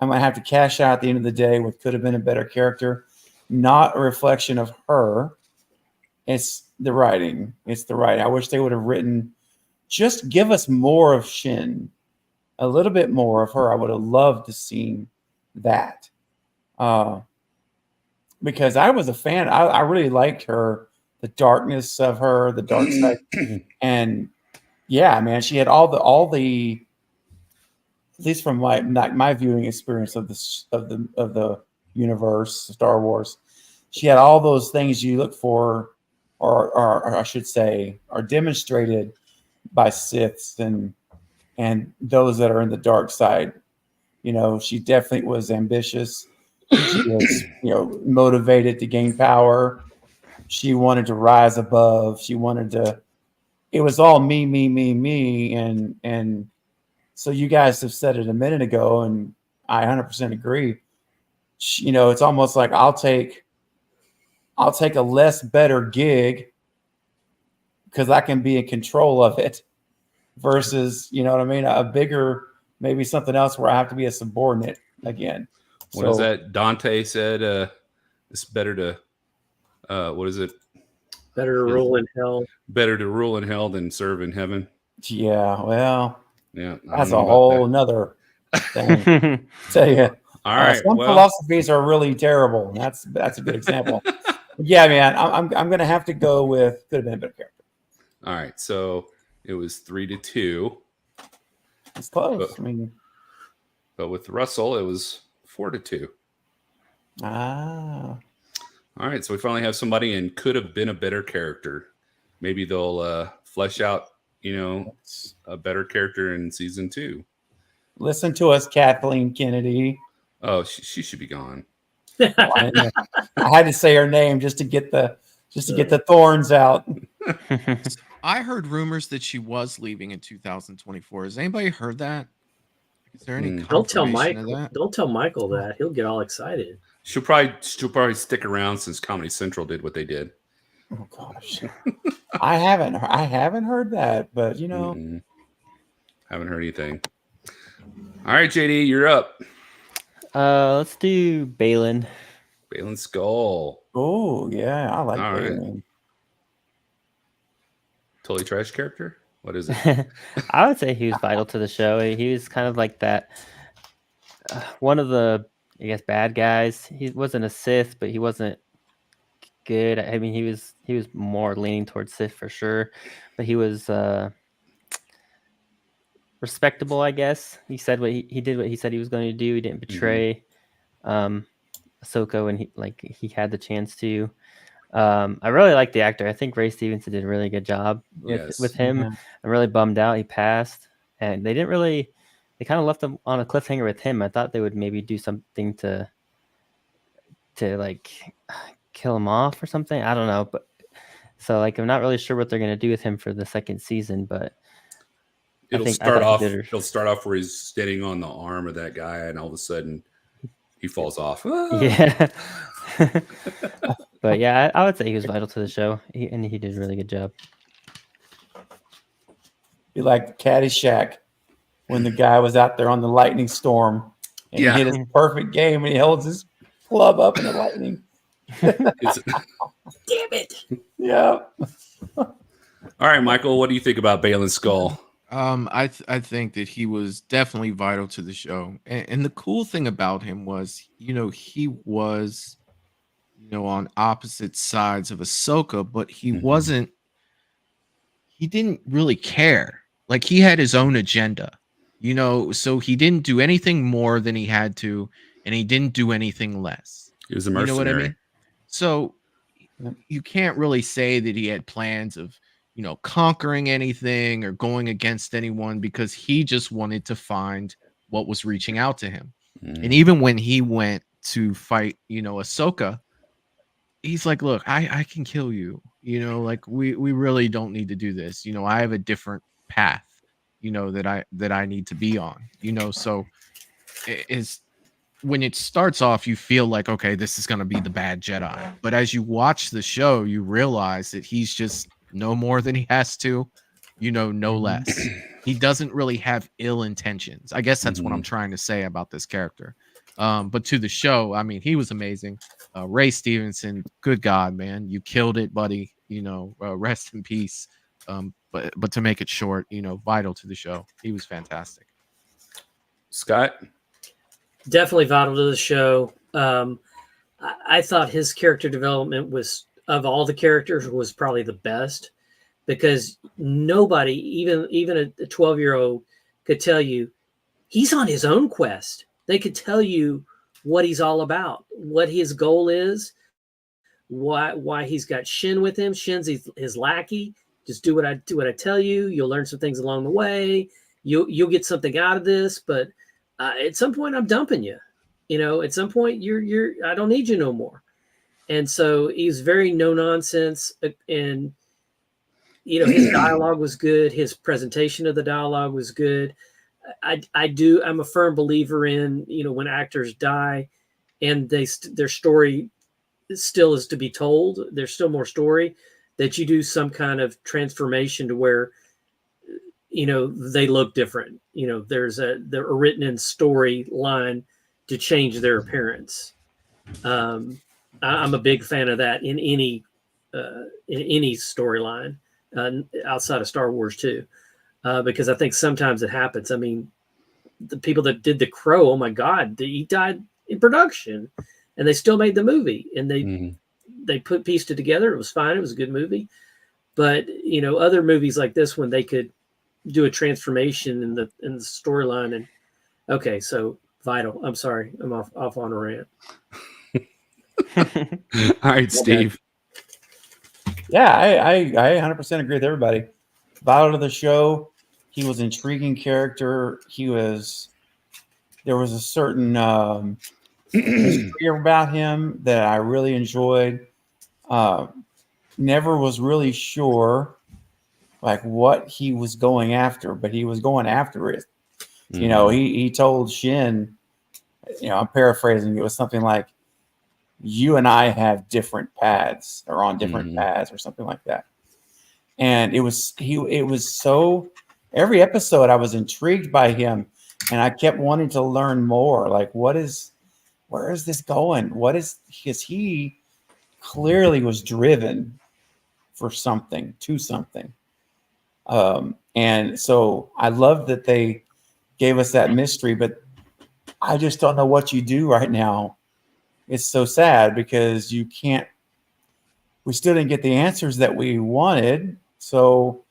I'm going to have to cash out at the end of the day with could have been a better character. Not a reflection of her. It's the writing. I wish they would have written, just give us more of Shin. A little bit more of her. I would have loved to see that. Because I was a fan. I really liked her, the darkness of her, the dark side. And yeah, man, she had all the at least from my viewing experience of the universe, Star Wars, she had all those things you look for, or I should say, are demonstrated by Siths and those that are in the dark side. She definitely was ambitious. She was, motivated to gain power. She wanted to rise above. She wanted to. It was all me, me, me, me, and. So you guys have said it a minute ago, and I 100% agree. It's almost like I'll take a less better gig because I can be in control of it versus, a bigger, maybe something else where I have to be a subordinate again. What is that? Dante said, it's better to, what is it? Better to rule in hell. Better to rule in hell than serve in heaven. Yeah, well. Yeah, that's a whole nother thing. Tell you, all right. Some philosophies are really terrible. That's a good example. Yeah, man, I'm gonna have to go with could have been a better character. All right, so it was 3-2. It's close. But with Russell, it was 4-2. Ah. All right, so we finally have somebody and could have been a better character. Maybe they'll flesh out, a better character in season 2. Listen to us, Kathleen Kennedy. Oh, she should be gone. I had to say her name just to get the thorns out. I heard rumors that she was leaving in 2024. Has anybody heard that? Is there any Don't tell confirmation of Michael. that? Don't tell Michael that. He'll get all excited. She'll probably stick around since Comedy Central did what they did. Oh gosh, I haven't heard that, but haven't heard anything. All right, JD, you're up. Let's do Balin. Balin Skull. Oh yeah, I like All right. Balin. Totally trash character. What is it? I would say he was vital to the show. He was kind of like that. One of the, I guess, bad guys. He wasn't a Sith, but he wasn't good. I mean, he was more leaning towards Sith for sure, but he was respectable, I guess. He said what he did what he said he was going to do. He didn't betray Ahsoka when he had the chance to. I really like the actor. I think Ray Stevenson did a really good job with him. Yeah. I'm really bummed out he passed, and they didn't really. They kind of left him on a cliffhanger with him. I thought they would maybe do something to like kill him off or something. I don't know, but so I'm not really sure what they're gonna do with him for the second season. But It'll start off where he's standing on the arm of that guy, and all of a sudden he falls off. Yeah. But yeah, I would say he was vital to the show, and he did a really good job. Be like Caddyshack when the guy was out there on the lightning storm and he hit his perfect game and he holds his club up in the lightning. Damn it! Yeah. All right, Michael, what do you think about Balin Skull? I think that he was definitely vital to the show, and the cool thing about him was, he was, on opposite sides of Ahsoka, but he wasn't. He didn't really care. Like, he had his own agenda, so he didn't do anything more than he had to, and he didn't do anything less. He was a mercenary. You know what I mean? So you can't really say that he had plans of, conquering anything or going against anyone, because he just wanted to find what was reaching out to him. And even when he went to fight, Ahsoka, he's like, look, I can kill you. We really don't need to do this. I have a different path, that I need to be on, so is when it starts off, you feel like, okay, this is going to be the bad Jedi. But as you watch the show, you realize that he's just no more than he has to, no less. He doesn't really have ill intentions. I guess that's what I'm trying to say about this character. But to the show, I mean, he was amazing. Ray Stevenson, good God, man, you killed it, buddy. Rest in peace. But to make it short, vital to the show. He was fantastic. Scott? Definitely vital to the show. I thought his character development was, of all the characters, was probably the best, because nobody, even a 12-year-old, could tell you he's on his own quest. They could tell you what he's all about, what his goal is, why he's got Shin with him. Shin's his lackey. Just do what I tell you. You'll learn some things along the way. You'll get something out of this, but at some point I'm dumping you. At some point I don't need you no more. And so he's very no nonsense, and his dialogue was good. His presentation of the dialogue was good. I'm a firm believer in, when actors die and their story still is to be told, there's still more story, that you do some kind of transformation to where, they look different. They're written in storyline to change their appearance. I'm a big fan of that in any storyline outside of Star Wars too. Because I think sometimes it happens. I mean, the people that did The Crow, oh my God, he died in production, and they still made the movie, and they pieced it together. It was fine. It was a good movie. But other movies like this one, they could do a transformation in the storyline. And okay, so vital. I'm sorry, I'm off on a rant. All right, Steve. Yeah, I 100% agree with everybody. Vital to the show. He was an intriguing character. There was a certain mystery about him that I really enjoyed. Never was really sure like what he was going after, but he was going after it. You know, he told Shin, you know, I'm paraphrasing, it was something like, you and I have different paths or on different paths or something like that. And it was so every episode I was intrigued by him and I kept wanting to learn more. Like, where is this going? Because he clearly was driven for something, to something. And so I love that they gave us that mystery, but I just don't know what you do right now. It's so sad because we still didn't get the answers that we wanted. So,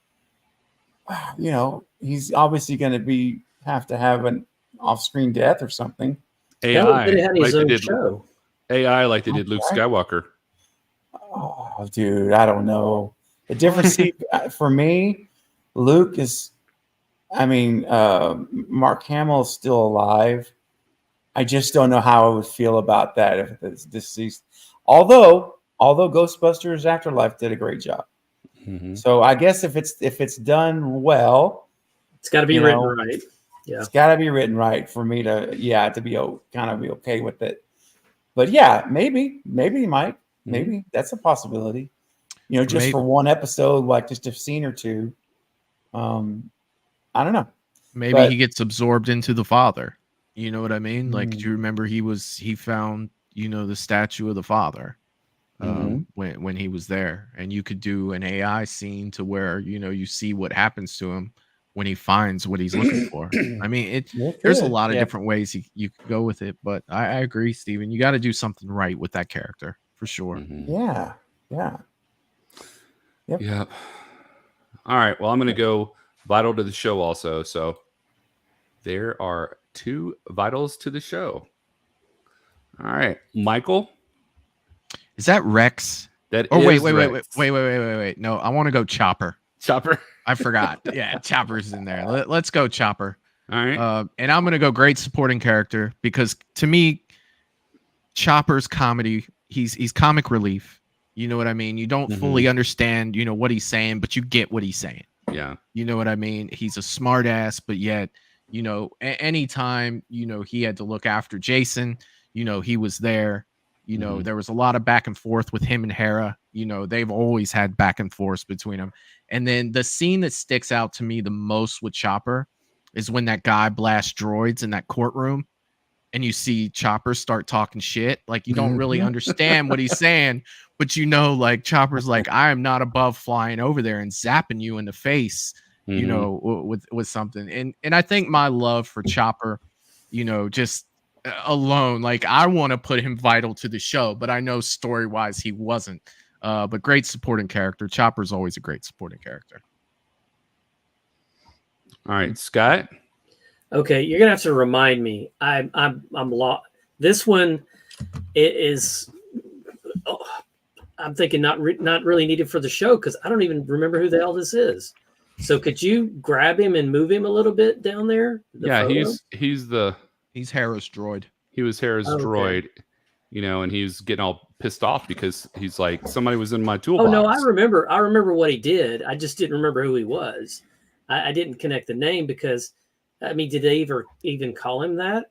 you know, he's obviously going to have to have an off-screen death or something. AI, But it had his like they own did show. AI, like they did Luke Skywalker. Oh, dude, I don't know. The difference for me, Luke is, I mean, Mark Hamill is still alive. I just don't know how I would feel about that if it's deceased. Although Ghostbusters Afterlife did a great job. So I guess if it's done well, it's got to be written right. Yeah, it's got to be written right for me to be kind of be okay with it. But yeah, maybe Mike, maybe that's a possibility. You know, just for one episode, like just a scene or two. I don't know. Maybe he gets absorbed into the father. You know what I mean? Like, do you remember he found, you know, the statue of the father when he was there, and you could do an AI scene to where, you know, you see what happens to him when he finds what he's looking for. I mean, there's a lot of different ways you could go with it, but I agree, Steven. You got to do something right with that character for sure. Yeah. Yep. Yeah. All right. Well, I'm going to go vital to the show also. So there are 2 vitals to the show. All right, Michael. Is that Rex? That is Rex. Wait. No, I want to go Chopper. Chopper. I forgot. Yeah, Chopper's in there. Let's go Chopper. All right. And I'm going to go great supporting character because to me, Chopper's comedy, he's comic relief. You know what I mean? You don't fully understand, you know, what he's saying, but you get what he's saying. Yeah. You know what I mean? He's a smart ass, but yet, you know, anytime, you know, he had to look after Jason, you know, he was there. You know, there was a lot of back and forth with him and Hera. You know, they've always had back and forth between them. And then the scene that sticks out to me the most with Chopper is when that guy blasts droids in that courtroom and you see Chopper start talking shit. Like, you don't really understand what he's saying, but you know, like, Chopper's like, I am not above flying over there and zapping you in the face, you know, with something. And I think my love for Chopper, you know, just alone, like, I want to put him vital to the show, but I know story wise he wasn't. But great supporting character. Chopper's always a great supporting character. All right, Scott. Okay, you're gonna have to remind me. I'm lost. This one, it is. Oh, I'm thinking not really needed for the show because I don't even remember who the hell this is. So could you grab him and move him a little bit down there? Yeah, photo? He's Hera's droid. He was Hera's droid, you know, and he's getting all pissed off because he's like, somebody was in my toolbox. Oh no, I remember what he did. I just didn't remember who he was. I didn't connect the name because, I mean, did they even call him that?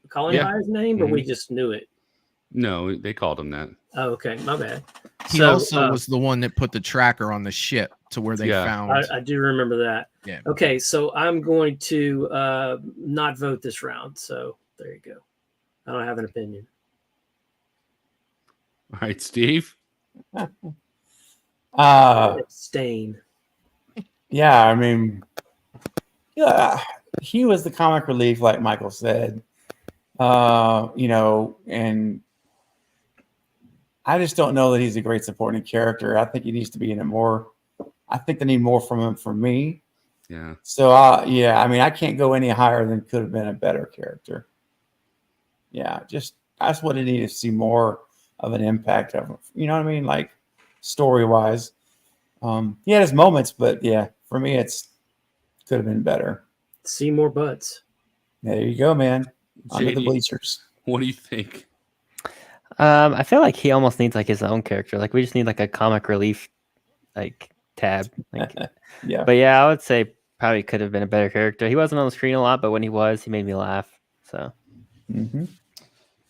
Call him by his name, or we just knew it? No, they called him that. Oh, okay, my bad. He also was the one that put the tracker on the ship to where they found. I do remember that. Yeah. Okay, so I'm going to not vote this round. So there you go. I don't have an opinion. All right, Steve. Stain. Yeah, I mean, yeah, he was the comic relief, like Michael said. You know, and I just don't know that he's a great supporting character. I think he needs to be in it more. I think they need more from him for me. Yeah. So, yeah, I mean, I can't go any higher than could have been a better character. Yeah, just that's what I need to see more of an impact of, you know what I mean? Like story wise. He had his moments, but yeah, for me, it's could have been better. See more butts. There you go, man. Under the JD, bleachers. what do you think? I feel like he almost needs like his own character. Like we just need like a comic relief like tab. Like, Yeah. but yeah, I would say probably could have been a better character. He wasn't on the screen a lot, but when he was, he made me laugh. So,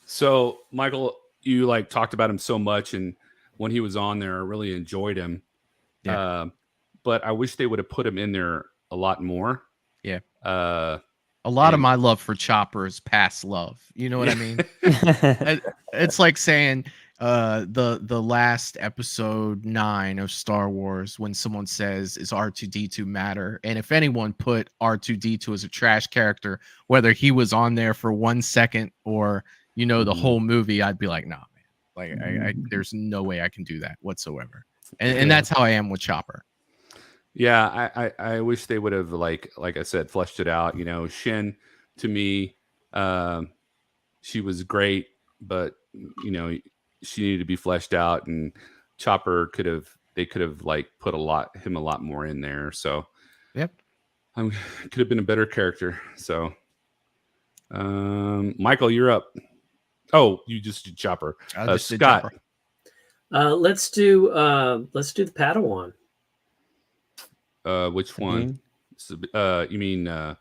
So Michael, you like talked about him so much, and when he was on there, I really enjoyed him. Yeah. But I wish they would have put him in there a lot more. Yeah. A lot of my love for Chopper is past love. You know what I mean? It's like saying the last episode 9 of Star Wars when someone says, is R2D2 matter? And if anyone put R2D2 as a trash character, whether he was on there for 1 second or, you know, the whole movie, I'd be like, nah, man. Like there's no way I can do that whatsoever. And that's how I am with Chopper. Yeah, I wish they would have like I said, fleshed it out. You know, Shin to me, she was great, but you know, she needed to be fleshed out, and Chopper could have like put a lot more in there. So yep, could have been a better character. So Michael, you're up. Oh, you just did Chopper. Scott. Chopper. Let's do the Padawan. Which Sabine? one? You mean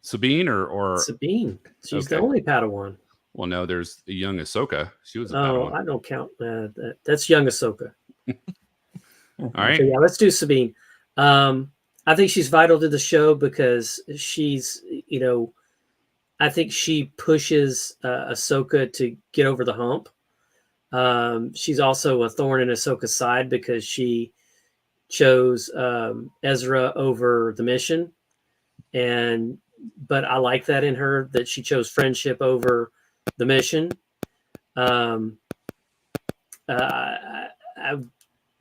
Sabine or Sabine? She's the okay. only Padawan. Well, no, there's the young Ahsoka. She was a Oh, Padawan. I don't count that's young Ahsoka. All right. So yeah, let's do Sabine. I think she's vital to the show because she's, you know, I think she pushes Ahsoka to get over the hump. She's also a thorn in Ahsoka's side because she chose Ezra over the mission, but I like that in her, that she chose friendship over the mission. I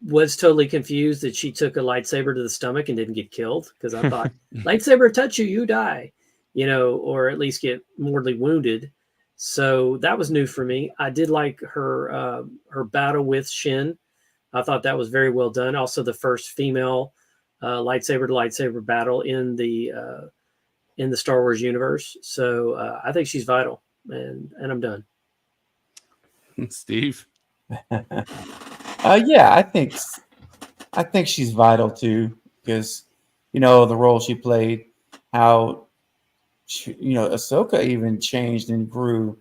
was totally confused that she took a lightsaber to the stomach and didn't get killed, because I thought lightsaber touch you, you die, you know, or at least get mortally wounded. So that was new for me. I did like her battle with Shin. I thought that was very well done. Also, the first female lightsaber to lightsaber battle in the Star Wars universe. So I think she's vital, and I'm done. Steve. Yeah, I think she's vital too, because you know the role she played, how you know Ahsoka even changed and grew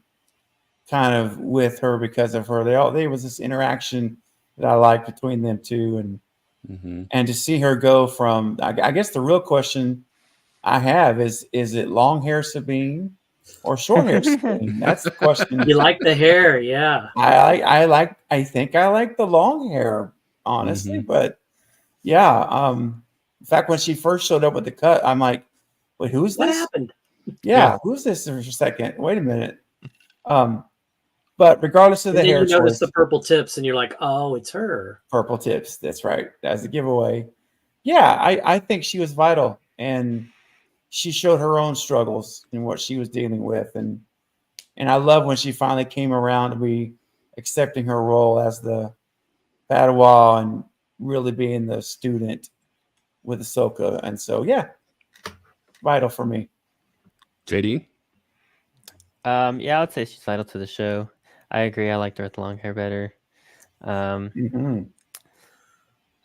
kind of with her because of her. There was this interaction that I liked between them two, and to see her go from, I guess the real question I have is it long hair Sabine or short hair Sabine? That's the question. You like the hair, yeah. I think I like the long hair, honestly, but yeah. In fact, when she first showed up with the cut, I'm like, wait, who's this? What happened? Yeah, who's this for a second? Wait a minute. But regardless of the hair you notice choice, the purple tips, and you're like, oh, it's her. Purple tips. That's right. That's a giveaway. Yeah, I think she was vital, and she showed her own struggles in what she was dealing with, and I love when she finally came around to be accepting her role as the Padawan and really being the student with Ahsoka. And so, yeah, vital for me. JD? Yeah, I would say she's vital to the show. I agree. I liked her with long hair better. Yeah,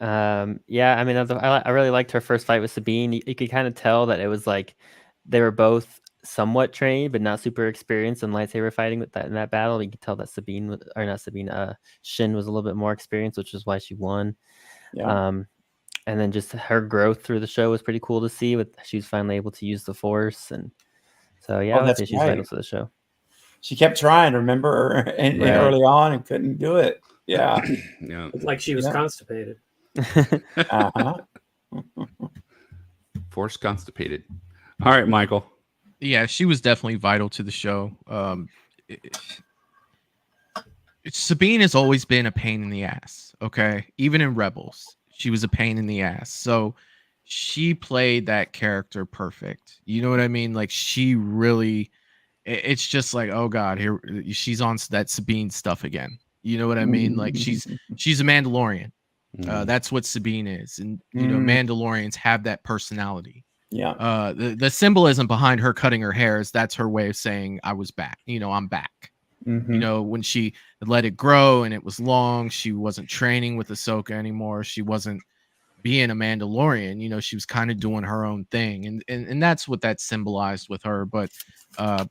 I mean, I really liked her first fight with Sabine. You could kind of tell that it was like they were both somewhat trained, but not super experienced in lightsaber fighting in that battle. You could tell that Shin was a little bit more experienced, which is why she won. Yeah. And then just her growth through the show was pretty cool to see. She was finally able to use the Force, and so yeah, I would say she's vital to the show. She kept trying, remember, and early on and couldn't do it. Yeah. Yeah. It's like she was constipated. Force constipated. All right, Michael. Yeah, she was definitely vital to the show. Sabine has always been a pain in the ass. Okay, even in Rebels, she was a pain in the ass. So she played that character perfect. You know what I mean? Like she really, it's just like, oh God, here she's on that Sabine stuff again. You know what I mean? Like she's a Mandalorian. That's what Sabine is, and you know, Mandalorians have that personality. Yeah. The symbolism behind her cutting her hair is that's her way of saying I was back. You know, I'm back. You know, when she let it grow and it was long, she wasn't training with Ahsoka anymore. She wasn't being a Mandalorian. You know, she was kind of doing her own thing, and that's what that symbolized with her. But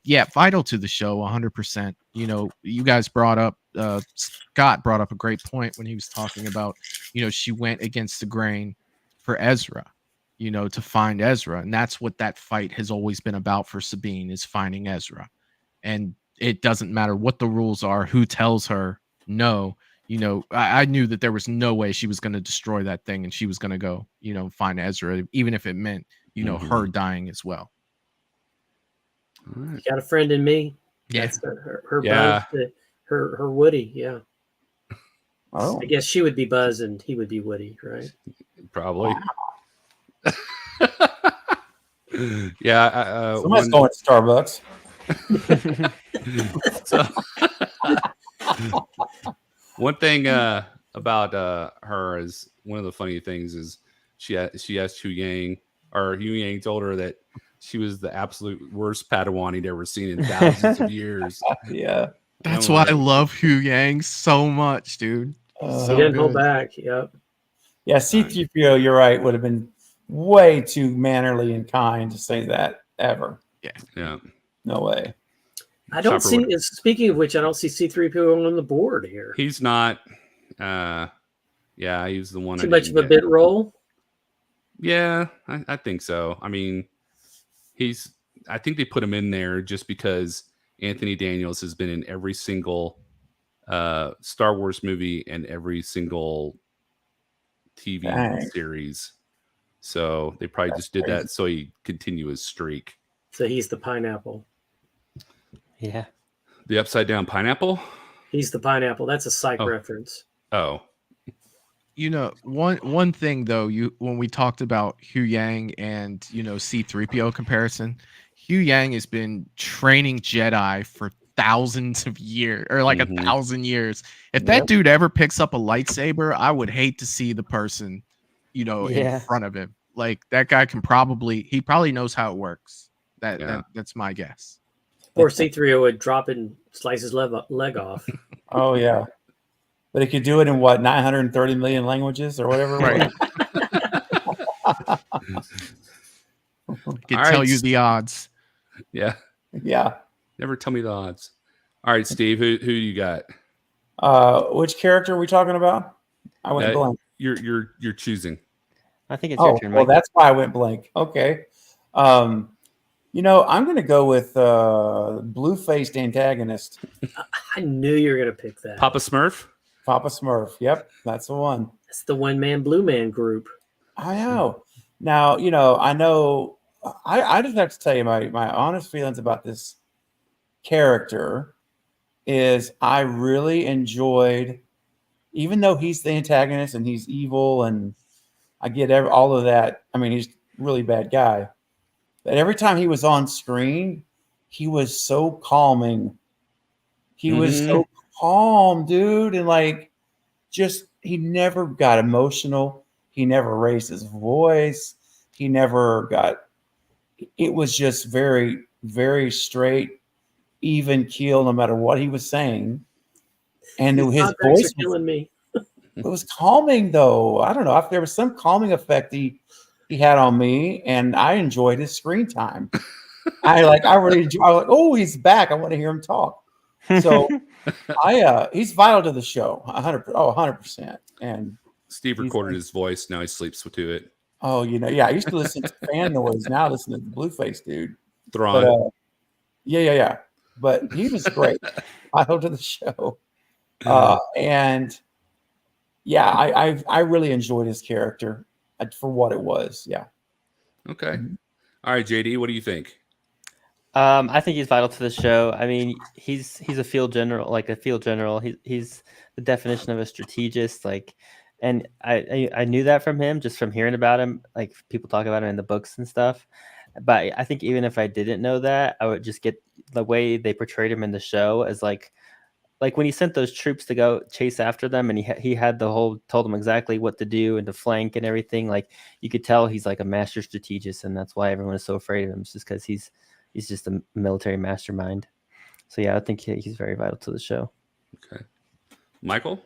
yeah, vital to the show, 100%. You know, you guys brought up Scott brought up a great point when he was talking about, you know, she went against the grain for Ezra, you know, to find Ezra, and that's what that fight has always been about for Sabine, is finding Ezra. And it doesn't matter what the rules are, who tells her no. You know, I knew that there was no way she was going to destroy that thing, and she was going to go, you know, find Ezra, even if it meant, you know, her dying as well. You got a friend in me. Yeah. That's her Buzz, her Woody. Yeah. Oh. I guess she would be Buzz and he would be Woody, right? Probably. Yeah. Somebody's going to Starbucks. So, one thing about her is, one of the funny things is she asked Hu Yang told her that she was the absolute worst Padawan he'd ever seen in thousands of years. Yeah. That's why I love Hu Yang so much, dude. He didn't hold back. Yep. Yeah, C-3PO, you're right, would have been way too mannerly and kind to say that ever. Yeah. No way. I don't see. Speaking of which, I don't see C-3PO on the board here. He's not. Yeah, he's the one. Too much of a bit role. Yeah, I think so. I mean, I think they put him in there just because Anthony Daniels has been in every single Star Wars movie and every single TV series. So they probably just did that so he continue his streak. So he's the pineapple. Yeah. The upside down pineapple? He's the pineapple. That's a psych reference. Oh. You know, one thing though, when we talked about Hu Yang and, you know, C-3PO comparison, Hu Yang has been training Jedi for thousands of years, or like 1,000 years. If that dude ever picks up a lightsaber, I would hate to see the person, you know, in front of him. Like that guy he probably knows how it works. That's my guess. Or C-3PO would drop and slice his leg off. Oh yeah. But he could do it in what, 930 million languages or whatever. Right. Can tell you the odds. Yeah. Yeah. Never tell me the odds. All right, Steve, who do you got? Which character are we talking about? I went blank. You're choosing. I think it's your turn. Well, that's why I went blank. Okay. You know, I'm going to go with blue-faced antagonist. I knew you were going to pick that. Papa Smurf? Papa Smurf. Yep, that's the one. It's the one man blue man group. I know. Now, you know, I just have to tell you my honest feelings about this character is I really enjoyed, even though he's the antagonist and he's evil and I get all of that. I mean, he's a really bad guy. But every time he was on screen, he was so calming. He was so calm, dude. And like, he never got emotional. He never raised his voice. He never it was just very, very straight, even keel, no matter what he was saying. And his voice are killing me. It was calming though. I don't know if there was some calming effect he had on me, and I enjoyed his screen time. I really enjoyed. I was like, oh, he's back. I want to hear him talk. So he's vital to the show. 100%. And Steve recorded his voice. Now he sleeps to it. Oh, you know, yeah. I used to listen to fan noise. Now I listen to the Blueface dude. Thrawn. But, yeah. But he was great. Vital to the show. And yeah, I really enjoyed his character for what it was. Yeah. Okay. All right, JD, what do you think? I think he's vital to the show. I mean, he's a field general, He's the definition of a strategist. And I knew that from him, just from hearing about him. Like people talk about him in the books and stuff. But I think even if I didn't know that, I would just get the way they portrayed him in the show as like like when he sent those troops to go chase after them, and he had told them exactly what to do and to flank and everything. Like you could tell he's like a master strategist, and that's why everyone is so afraid of him. It's just because he's just a military mastermind. So yeah, I think he's very vital to the show. Okay, Michael.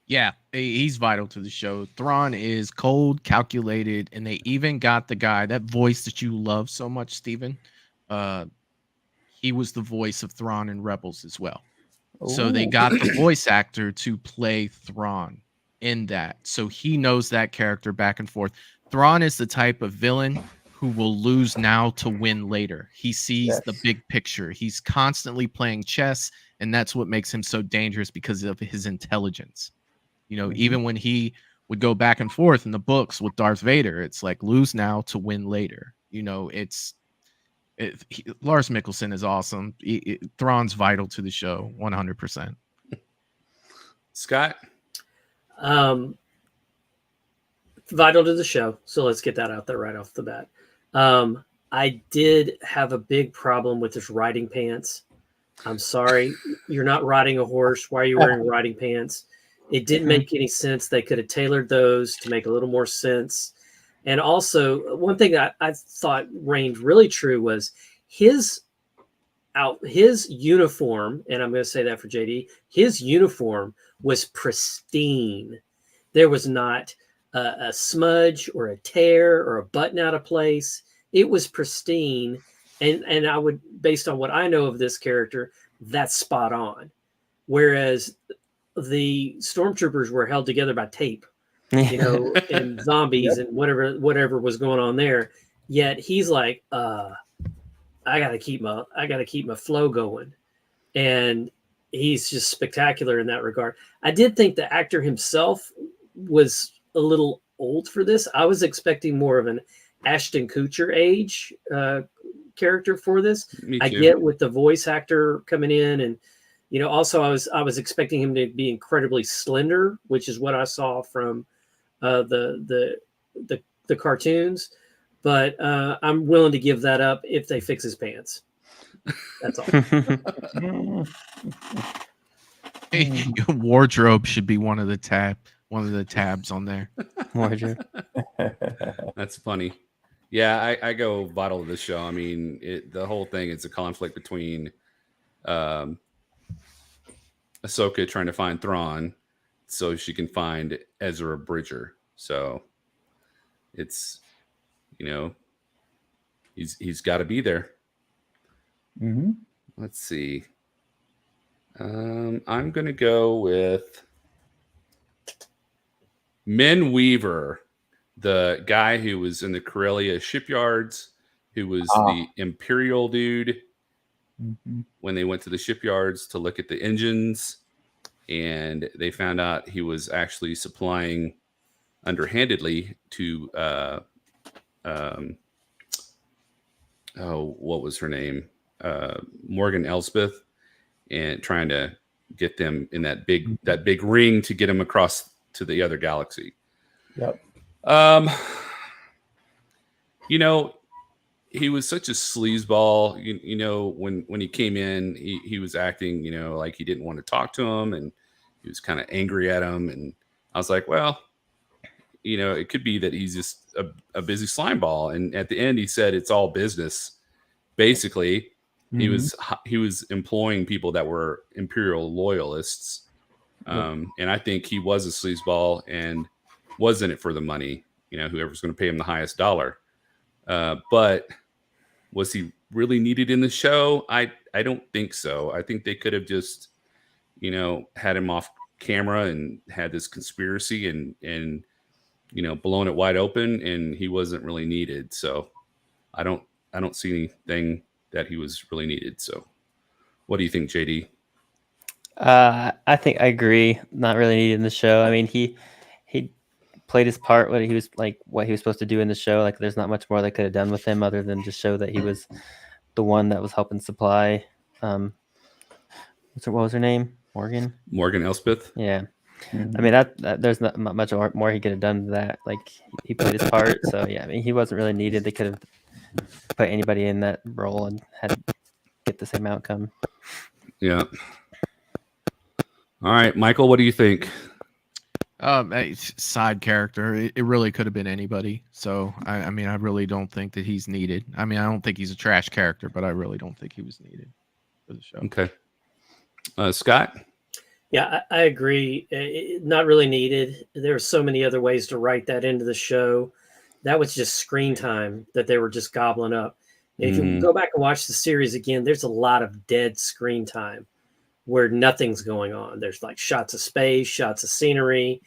Yeah, he's vital to the show. Thrawn is cold, calculated, and they even got the guy, that voice that you love so much, Steven. He was the voice of Thrawn in Rebels as well. So they got the voice actor to play Thrawn in that. So he knows that character back and forth. Thrawn is the type of villain who will lose now to win later. He sees the big picture. He's constantly playing chess, and that's what makes him so dangerous because of his intelligence. You know, even when he would go back and forth in the books with Darth Vader, it's like lose now to win later. You know, Lars Mikkelsen is awesome. Thrawn's vital to the show, 100%. Scott? Vital to the show. So let's get that out there right off the bat. I did have a big problem with his riding pants. I'm sorry. You're not riding a horse. Why are you wearing riding pants? It didn't make any sense. They could have tailored those to make a little more sense. And also, one thing that I thought reigned really true was his uniform, and I'm going to say that for JD, his uniform was pristine. There was not a smudge or a tear or a button out of place. It was pristine. And I would, based on what I know of this character, that's spot on. Whereas the stormtroopers were held together by tape, you know, and zombies and whatever was going on there. Yet he's like, I gotta keep my flow going. And he's just spectacular in that regard. I did think the actor himself was a little old for this. I was expecting more of an Ashton Kutcher age character for this. I get with the voice actor coming in, and you know, also I was expecting him to be incredibly slender, which is what I saw from the cartoons. But I'm willing to give that up if they fix his pants. That's all. Wardrobe should be one of the tabs on there. Wardrobe. That's funny. Yeah, I go vital to this show. I mean, the whole thing is a conflict between Ahsoka trying to find Thrawn so she can find Ezra Bridger. So it's, you know, he's got to be there. Mm-hmm. Let's see. I'm going to go with Min Weaver, the guy who was in the Corellia shipyards, who was the Imperial dude when they went to the shipyards to look at the engines, and they found out he was actually supplying underhandedly to what was her name? Morgan Elsbeth, and trying to get them in that big ring to get them across to the other galaxy. Yep. You know, he was such a sleazeball. You know, when he came in, he was acting, you know, like he didn't want to talk to him, and he was kind of angry at him. And I was like, well, you know, it could be that he's just a busy slime ball. And at the end, he said it's all business. Basically, he was employing people that were Imperial loyalists. And I think he was a sleazeball and was in it for the money, you know, whoever's going to pay him the highest dollar. But was he really needed in the show? I don't think so. I think they could have just, you know, had him off camera and had this conspiracy and you know, blown it wide open, and he wasn't really needed. So I don't see anything that he was really needed. So what do you think, JD? I think I agree. Not really needed in the show. I mean, he played his part. What he was supposed to do in the show. Like, there's not much more they could have done with him other than just show that he was the one that was helping supply. What was her name? Morgan Elspeth. Yeah. I mean, that there's not much more he could have done than that. Like, he played his part. So yeah, I mean, he wasn't really needed. They could have put anybody in that role and had get the same outcome. Yeah. All right, Michael, what do you think? Side character. It really could have been anybody. So I mean, I really don't think that he's needed. I mean, I don't think he's a trash character, but I really don't think he was needed for the show. Okay. Scott? Yeah, I agree. Not really needed. There are so many other ways to write that into the show. That was just screen time that they were just gobbling up. And if you go back and watch the series again, there's a lot of dead screen time where nothing's going on. There's like shots of space, shots of scenery,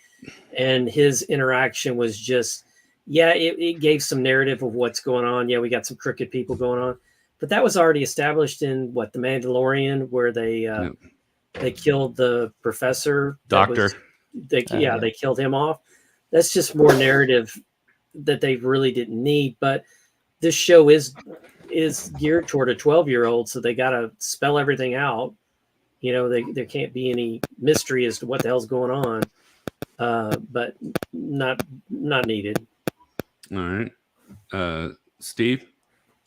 and his interaction was just, it gave some narrative of what's going on. Yeah, we got some crooked people going on, but that was already established in The Mandalorian, where they killed the professor. Doctor. They killed him off. That's just more narrative that they really didn't need. But this show is geared toward a 12-year-old, so they got to spell everything out. You know, there can't be any mystery as to what the hell's going on. But not needed. All right. Steve?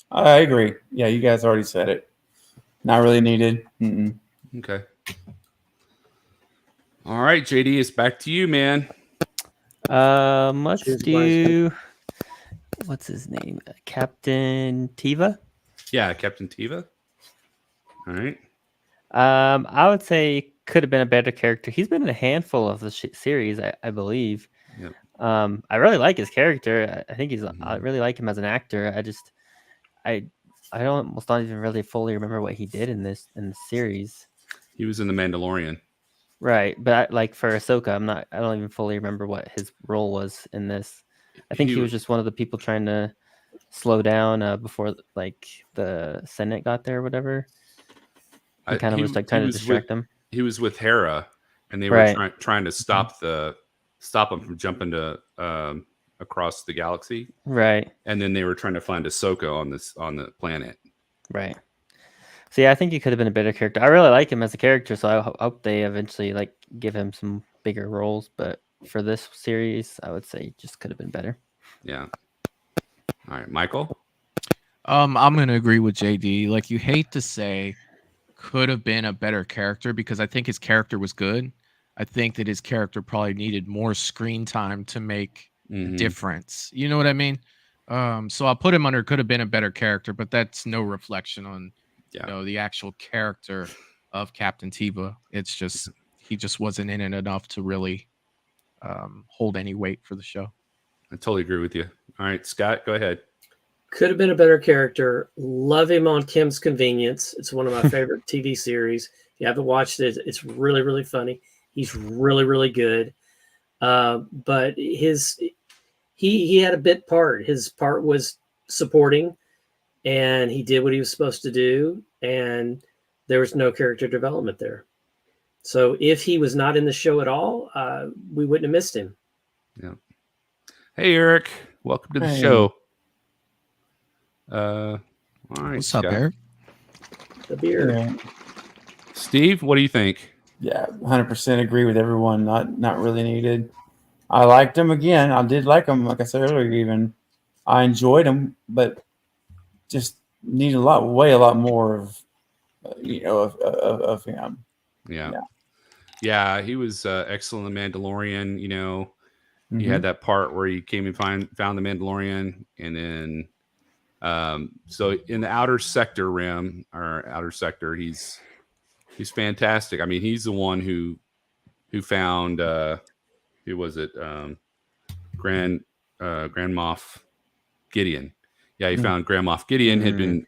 I agree. Yeah, you guys already said it. Not really needed. Mm-mm. Okay. All right, JD, it's back to you, man. Let's do. What's his name? Captain Teva. Yeah, Captain Teva. All right. I would say could have been a better character. He's been in a handful of the series, I believe. Yep. I really like his character. I think I really like him as an actor. I don't almost not even really fully remember what he did in the series. He was in The Mandalorian. Right, but like for Ahsoka, I don't even fully remember what his role was in this. I think he was just one of the people trying to slow down before like the Senate got there or whatever. He kind of was like trying to distract them. He was with Hera, and they were trying to stop him from jumping to across the galaxy. Right. And then they were trying to find Ahsoka on the planet. Right. So yeah, I think he could have been a better character. I really like him as a character, so I hope they eventually like give him some bigger roles. But for this series, I would say he just could have been better. Yeah. All right, Michael. I'm gonna agree with JD. Like, you hate to say could have been a better character because I think his character was good. I think that his character probably needed more screen time to make a difference. You know what I mean? So I'll put him under could have been a better character, but that's no reflection on the actual character of Captain Teva. It's just he just wasn't in it enough to really hold any weight for the show. I totally agree with you. All right, Scott, go ahead. Could have been a better character. Love him on Kim's Convenience. It's one of my favorite TV series. If you haven't watched it, it's really, really funny. He's really, really good. But he had a bit part. His part was supporting, and he did what he was supposed to do, and there was no character development there. So if he was not in the show at all, we wouldn't have missed him. Yeah. Hey, Eric. Welcome to the show. All right. What's up, Eric? The beer. Yeah. Steve, what do you think? Yeah, 100% agree with everyone. Not really needed. I liked him again. I did like him, like I said earlier. Even I enjoyed him, but just need a lot more of of him. Yeah. He was excellent in The Mandalorian. You know, he had that part where he came and found the Mandalorian, and then so in the outer sector, he's fantastic. I mean, he's the one who found who was it? Grand Moff Gideon. Yeah, he found Grand Moff Gideon had been,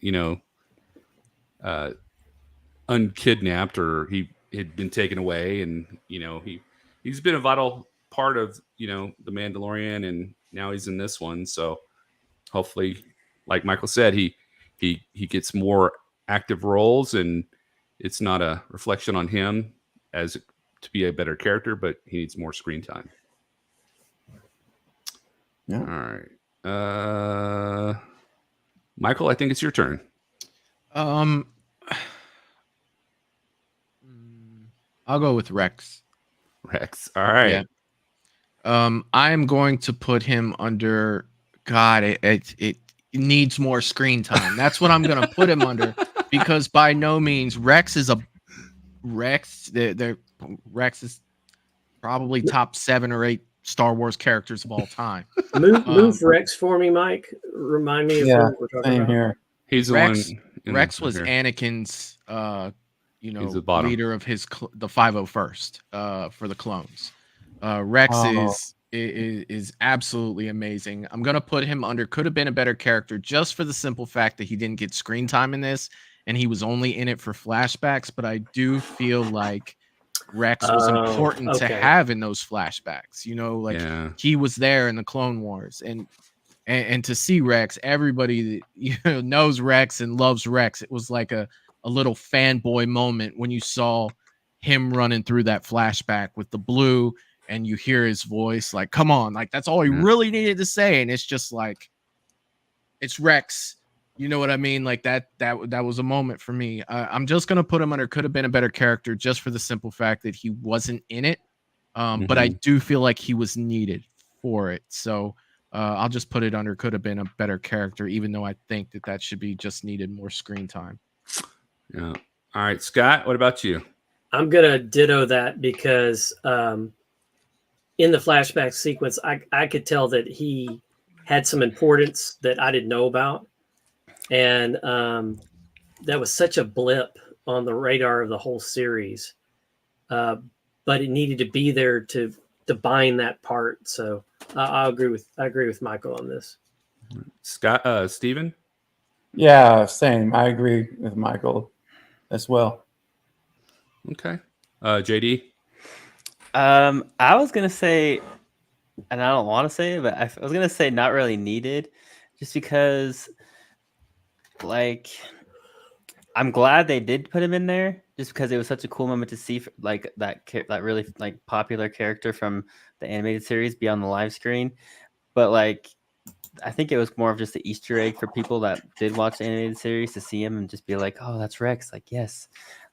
unkidnapped, or he had been taken away, and he's been a vital part of the Mandalorian, and now he's in this one. So hopefully, like Michael said, he gets more active roles, and it's not a reflection on him as to be a better character, but he needs more screen time. Yeah. All right. Michael, I think it's your turn. I'll go with Rex. Rex. All right. Yeah. I am going to put him under God, it needs more screen time. That's what I'm going to put him under, because by no means Rex is Rex, Rex is probably top 7 or 8 Star Wars characters of all time. Move Rex for me, Mike. Remind me of Yeah, who we're talking same about. here. He's the Rex, one. Rex was here. Anakin's, He's the bottom. leader of the 501st for the clones. Rex is absolutely amazing. I'm gonna put him under could have been a better character just for the simple fact that he didn't get screen time in this, and he was only in it for flashbacks. But I do feel like Rex was important to have in those flashbacks. You know, like he was there in the Clone Wars, and to see Rex, everybody that knows Rex and loves Rex. It was like a little fanboy moment when you saw him running through that flashback with the blue, and you hear his voice. Like, come on, like that's all he really needed to say, and it's just like, it's Rex. You know what I mean? Like that was a moment for me. I'm just gonna put him under could have been a better character just for the simple fact that he wasn't in it. But I do feel like he was needed for it. So I'll just put it under could have been a better character, even though I think that should be just needed more screen time. Yeah. All right, Scott, what about you? I'm gonna ditto that because in the flashback sequence, I could tell that he had some importance that I didn't know about. And that was such a blip on the radar of the whole series. But it needed to be there to bind that part. So I agree with Michael on this. Scott, Steven? Yeah, same. I agree with Michael as well. Okay. JD? I was gonna say, and I don't want to say it, but I was gonna say not really needed, just because, like, I'm glad they did put him in there, just because it was such a cool moment to see like that really like popular character from the animated series be on the live screen. But like, I think it was more of just an Easter egg for people that did watch the animated series to see him and just be like, "Oh, that's Rex!" Like, yes,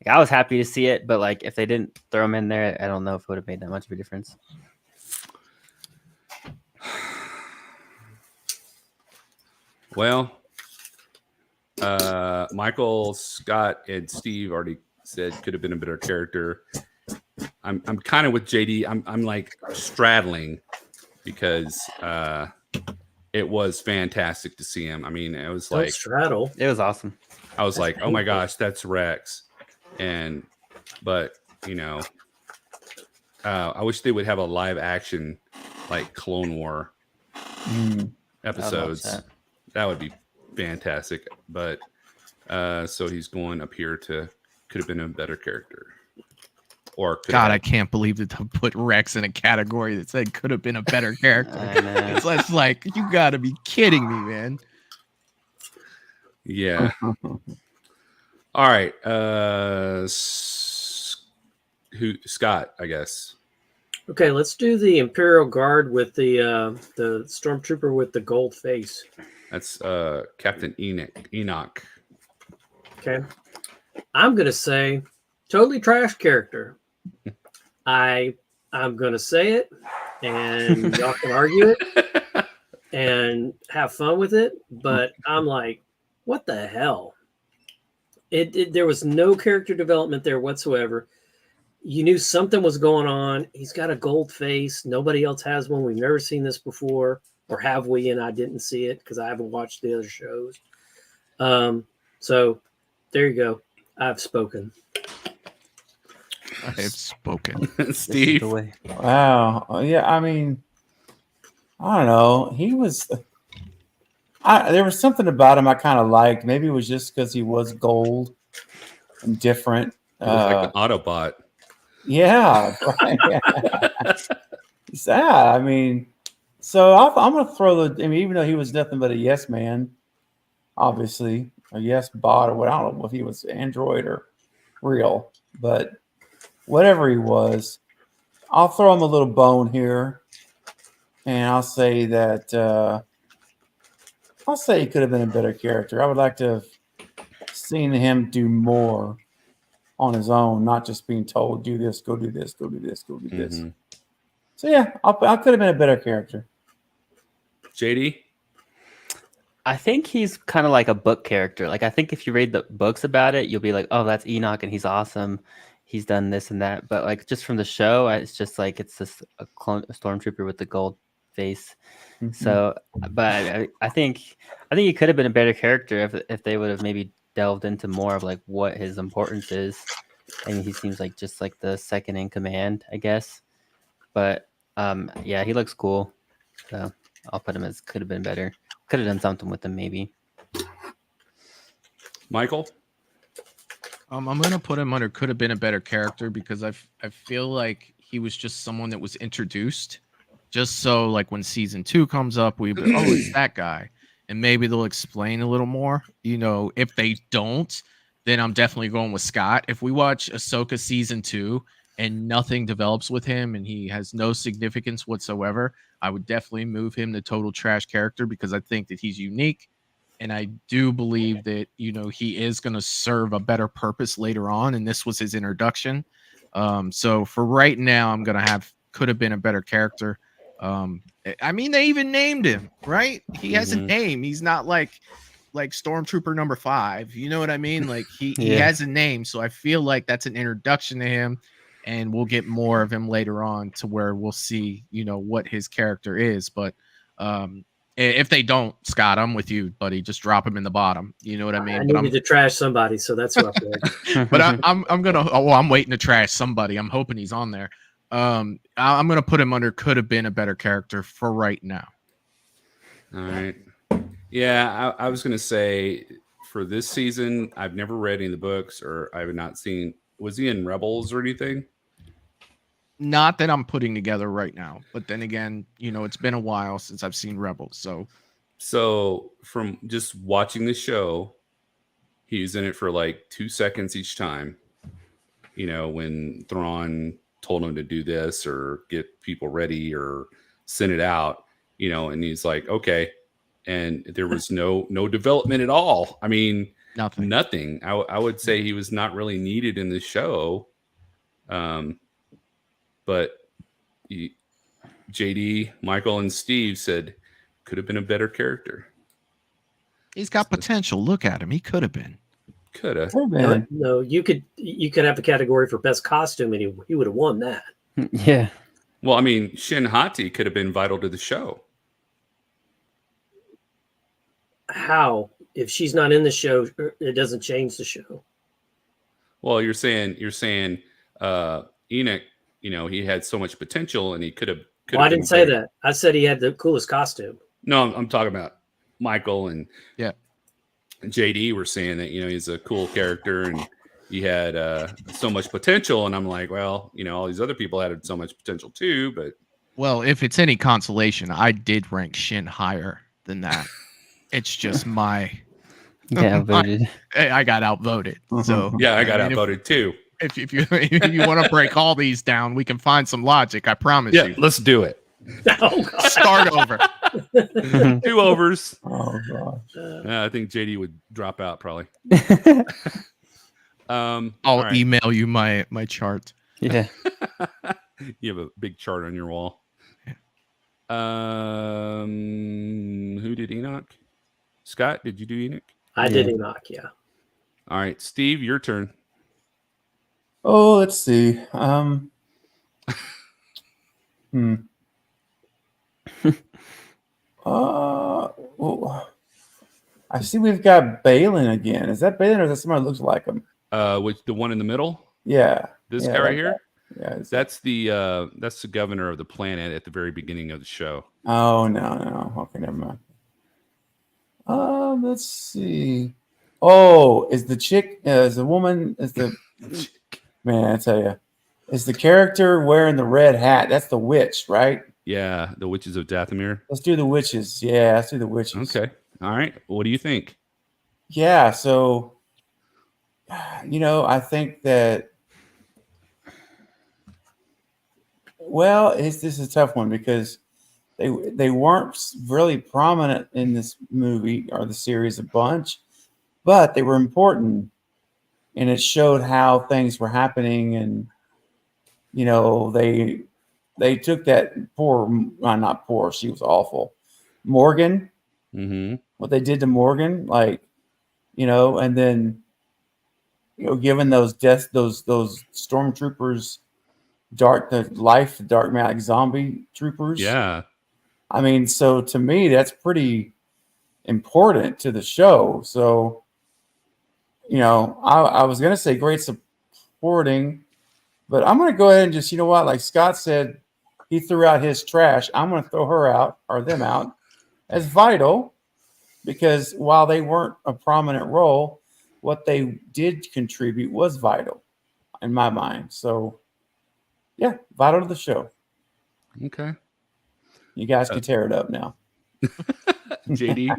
like I was happy to see it, but like if they didn't throw him in there, I don't know if it would have made that much of a difference. Well, Michael, Scott, and Steve already said could have been a better character. I'm kind of with JD. I'm like straddling because it was fantastic to see him. I mean, it was like straddle. It was awesome. I was like, oh my gosh, that's Rex. But you know, I wish they would have a live action like Clone War episodes. That would be fantastic. But so he's going up here to could have been a better character. Or God, I can't believe that they put Rex in a category that said could have been a better character. It's like, you gotta be kidding me, man. Yeah. All right. Scott, I guess. Okay, let's do the Imperial Guard with the stormtrooper with the gold face. That's Captain Enoch. Okay. I'm gonna say totally trash character. I'm gonna say it, and y'all can argue it and have fun with it. But I'm like, what the hell? There was no character development there whatsoever. You knew something was going on. He's got a gold face. Nobody else has one. We've never seen this before, or have we? And I didn't see it because I haven't watched the other shows. So there you go. I've spoken. I have spoken. Steve. Wow. Yeah, I mean, I don't know. He was. There was something about him I kind of liked. Maybe it was just because he was gold and different. He was like an Autobot. Yeah. Right, yeah. I mean, so I'm going to throw I mean, even though he was nothing but a yes man, obviously, a yes bot or what, I don't know if he was Android or real, but whatever he was, I'll throw him a little bone here, and I'll say that he could have been a better character. I would like to have seen him do more on his own, not just being told, do this, go do this, go do this, go do this. So yeah, I could have been a better character. JD? I think he's kind of like a book character. Like, I think if you read the books about it, you'll be like, oh, that's Enoch and he's awesome. he's done this and that, but like just from the show, it's just like it's just a stormtrooper with the gold face. So, but I think he could have been a better character if they would have maybe delved into more of like what his importance is. I mean, he seems like just like the second in command, I guess. But yeah, he looks cool. So I'll put him as could have been better. Could have done something with him maybe. Michael? I'm gonna put him under could have been a better character because I feel like he was just someone that was introduced, just so like when season 2 comes up, we be, oh, it's that guy, and maybe they'll explain a little more. You know, if they don't, then I'm definitely going with Scott. If we watch Ahsoka season 2 and nothing develops with him and he has no significance whatsoever, I would definitely move him to total trash character because I think that he's unique. And I do believe that, you know, he is going to serve a better purpose later on. And this was his introduction. So for right now, I'm going to have could have been a better character. I mean, they even named him, right? He has a name. He's not like Stormtrooper number 5. You know what I mean? Like he has a name. So I feel like that's an introduction to him. And we'll get more of him later on to where we'll see, you know, what his character is. But if they don't, Scott, I'm with you, buddy. Just drop him in the bottom. You know what I mean? I needed to trash somebody, so that's what I did. But I'm gonna. Oh, I'm waiting to trash somebody. I'm hoping he's on there. I'm gonna put him under could have been a better character for right now. All right. Yeah, I was gonna say for this season, I've never read any of the books, or I have not seen. Was he in Rebels or anything? Not that I'm putting together right now, but then again, you know, it's been a while since I've seen Rebels. So from just watching the show, he was in it for like 2 seconds each time. You know, when Thrawn told him to do this or get people ready or send it out, you know, and he's like, okay. And there was no development at all. I mean, nothing. I would say he was not really needed in the show. But JD, Michael, and Steve said could have been a better character. He's got potential. Look at him. He could have been. Could have. No, you could have a category for best costume, and he would have won that. Yeah. Well, I mean, Shin Hati could have been vital to the show. How? If she's not in the show, it doesn't change the show. Well, you're saying Enoch. You know, he had so much potential, and he could have. Well, I didn't say that. I said he had the coolest costume. No, I'm talking about Michael and yeah, JD were saying that, you know, he's a cool character and he had so much potential. And I'm like, well, you know, all these other people had so much potential too. But well, if it's any consolation, I did rank Shin higher than that. It's just my outvoted. I got outvoted. So yeah, I got outvoted too. If you want to break all these down, we can find some logic. I promise you. Let's do it. Start over. 2 overs. Oh gosh. I think JD would drop out probably. I'll right. email you my chart. Yeah. You have a big chart on your wall. Who did Enoch? Scott, did you do Enoch? I did Enoch, yeah. All right, Steve, your turn. Oh, let's see. Well, I see we've got Balin again. Is that Balin or is that somebody that looks like him? Which the one in the middle? Yeah. This guy right here? Yeah. That's the governor of the planet at the very beginning of the show. Oh no. Okay, never mind. Let's see. Oh, is the chick is the woman is the man, I tell you. Is the character wearing the red hat? That's the witch, right? Yeah, the Witches of Dathomir. Let's do the witches. Yeah, let's do the witches. Okay. All right. What do you think? Yeah, so you know, I think that this is a tough one because they weren't really prominent in this movie or the series a bunch, but they were important, and it showed how things were happening, and you know they took that not poor, she was awful, Morgan, what they did to Morgan, like, you know, and then giving those stormtroopers the dark magic zombie troopers. Yeah. I mean, so to me, that's pretty important to the show. So, I was gonna say great supporting, but I'm gonna go ahead and just, like Scott said, he threw out his trash. I'm gonna throw her out or them out as vital, because while they weren't a prominent role, what they did contribute was vital in my mind. So, yeah, vital to the show. Okay. You guys can tear it up now. JD.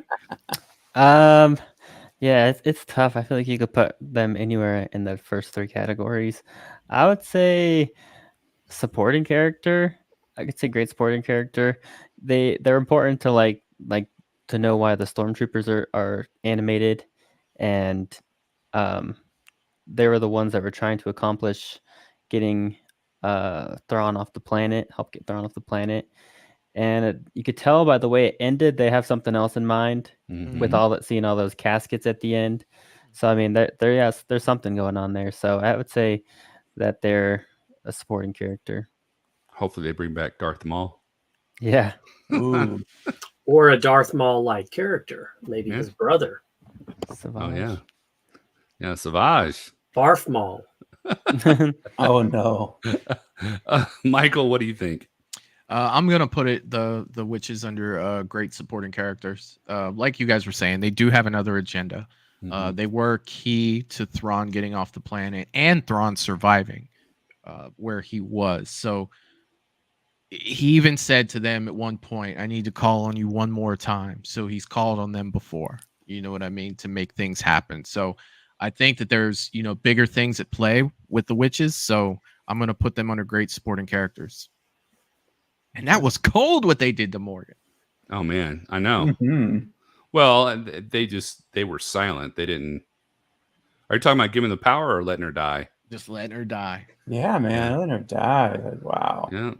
Yeah, it's tough. I feel like you could put them anywhere in the first three categories. I would say supporting character. I could say great supporting character. They're important to like to know why the stormtroopers are animated, and they were the ones that were trying to accomplish getting Thrawn off the planet, help get Thrawn off the planet. And you could tell by the way it ended, they have something else in mind with seeing all those caskets at the end. So I mean, there's something going on there. So I would say that they're a supporting character. Hopefully, they bring back Darth Maul. Yeah. Ooh. Or a Darth Maul-like character, maybe his brother. Savage. Oh yeah, yeah, Savage. Barf Maul. Oh no. Michael, what do you think? I'm gonna put the witches under great supporting characters. Like you guys were saying, they do have another agenda. They were key to Thrawn getting off the planet and Thrawn surviving where he was. So he even said to them at one point, "I need to call on you one more time." So he's called on them before. You know what I mean? To make things happen. So I think that there's bigger things at play with the witches. So I'm gonna put them under great supporting characters. And that was cold what they did to Morgan. Oh man, I know. Mm-hmm. Well, they were silent. They didn't. Are you talking about giving the power or letting her die? Just letting her die. Yeah, man, letting her die. Like, wow. Yeah.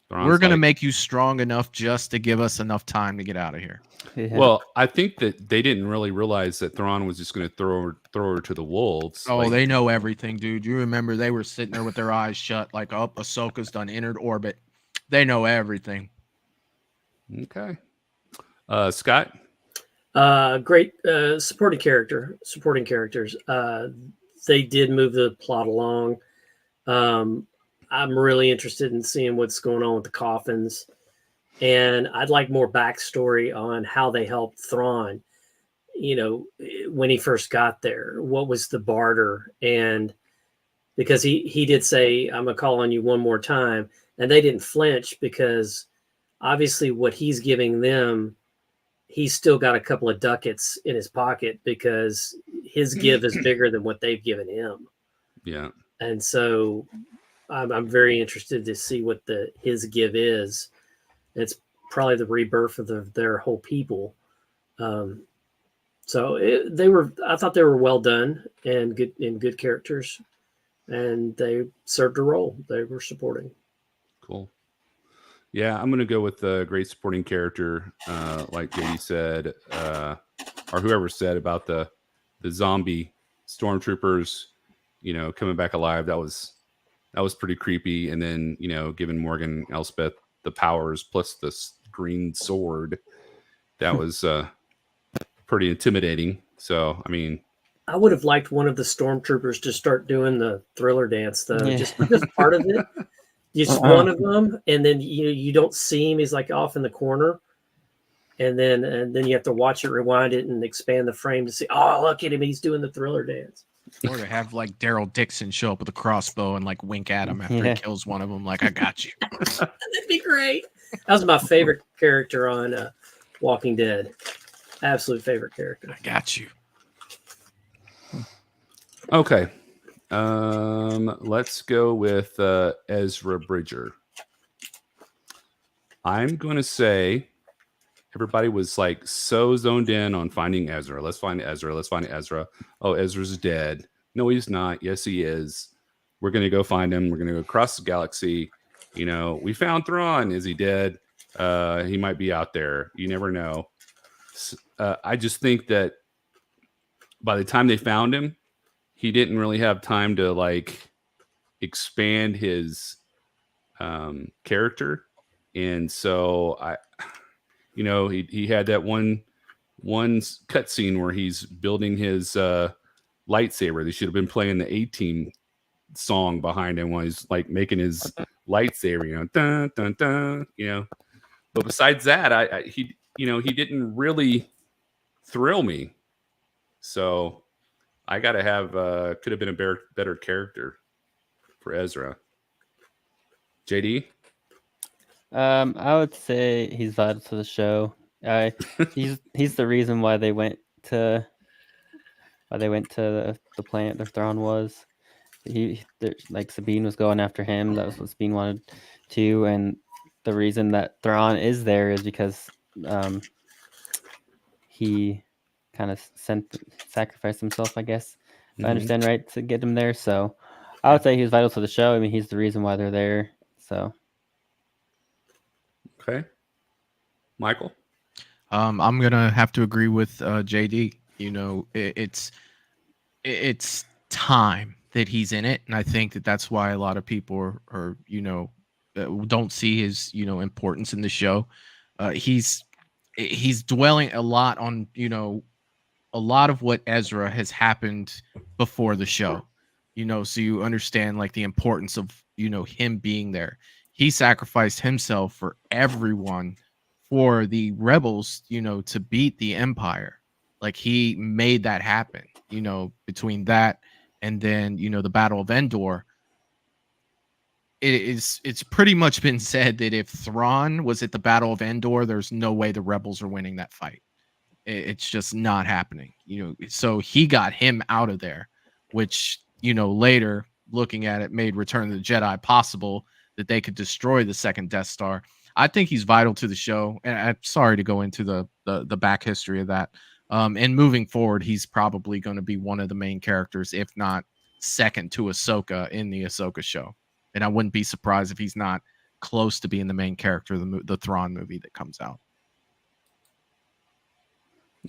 We're gonna make you strong enough just to give us enough time to get out of here. Yeah. Well, I think that they didn't really realize that Thrawn was just going to throw her to the wolves. Oh, they know everything, dude. You remember they were sitting there with their eyes shut, like, "Oh, Ahsoka's done entered orbit." They know everything. Okay. Scott? Great supporting characters. They did move the plot along. I'm really interested in seeing what's going on with the coffins. And I'd like more backstory on how they helped Thrawn, when he first got there. What was the barter? And because he did say, "I'm going to call on you one more time." And they didn't flinch because obviously what he's giving them, he's still got a couple of ducats in his pocket because his give is bigger than what they've given him. Yeah. And so I'm very interested to see what his give is. It's probably the rebirth of their whole people. I thought they were well done and good characters, and they served a role. They were supporting. Cool. Yeah, I'm going to go with the great supporting character, like JD said, or whoever said about the zombie stormtroopers, coming back alive. That was pretty creepy. And then, giving Morgan Elspeth the powers plus the green sword, that was pretty intimidating. So, I mean, I would have liked one of the stormtroopers to start doing the Thriller dance, though, Yeah. just because part of it. Just one of them, and then you don't see him. He's like off in the corner, and then you have to watch it, rewind it, and expand the frame to see. Oh, look at him! He's doing the Thriller dance. Or to have like Daryl Dixon show up with a crossbow and like wink at him after Yeah. he kills one of them. Like, "I got you." That'd be great. That was my favorite character on Walking Dead. Absolute favorite character. "I got you." okay. Let's go with Ezra Bridger. I'm going to say everybody was like so zoned in on finding Ezra. Let's find Ezra. Let's find Ezra. Oh, Ezra's dead. No, he's not. Yes, he is. We're going to go find him. We're going to go across the galaxy. We found Thrawn. Is he dead? He might be out there. You never know. I just think that by the time they found him, he didn't really have time to like expand his character, and so he had that one cutscene where he's building his lightsaber. They should have been playing the A-Team song behind him while he's like making his lightsaber, dun dun dun, But besides that, he didn't really thrill me. So I gotta have could have been a better character for Ezra. JD? I would say he's vital to the show. He's the reason why they went to the planet their Thrawn was. Like Sabine was going after him. That was what Sabine wanted to, and the reason that Thrawn is there is because he kind of sacrificed himself, I guess, if I understand right, to get him there. So I would say he was vital to the show. I mean, he's the reason why they're there. So okay, Michael. I'm gonna have to agree with JD. It's time that he's in it, and I think that's why a lot of people are don't see his importance in the show. He's dwelling a lot on a lot of what Ezra has happened before the show, so you understand like the importance of him being there. He sacrificed himself for everyone, for the rebels to beat the Empire. Like he made that happen, between that and then the Battle of Endor. It's pretty much been said that if Thrawn was at the Battle of Endor, there's no way the rebels are winning that fight. It's just not happening, so he got him out of there, which later looking at it made Return of the Jedi possible, that they could destroy the second Death Star. I think he's vital to the show, and I'm sorry to go into the back history of that. And moving forward, he's probably going to be one of the main characters, if not second to Ahsoka in the Ahsoka show. And I wouldn't be surprised if he's not close to being the main character of the Thrawn movie that comes out.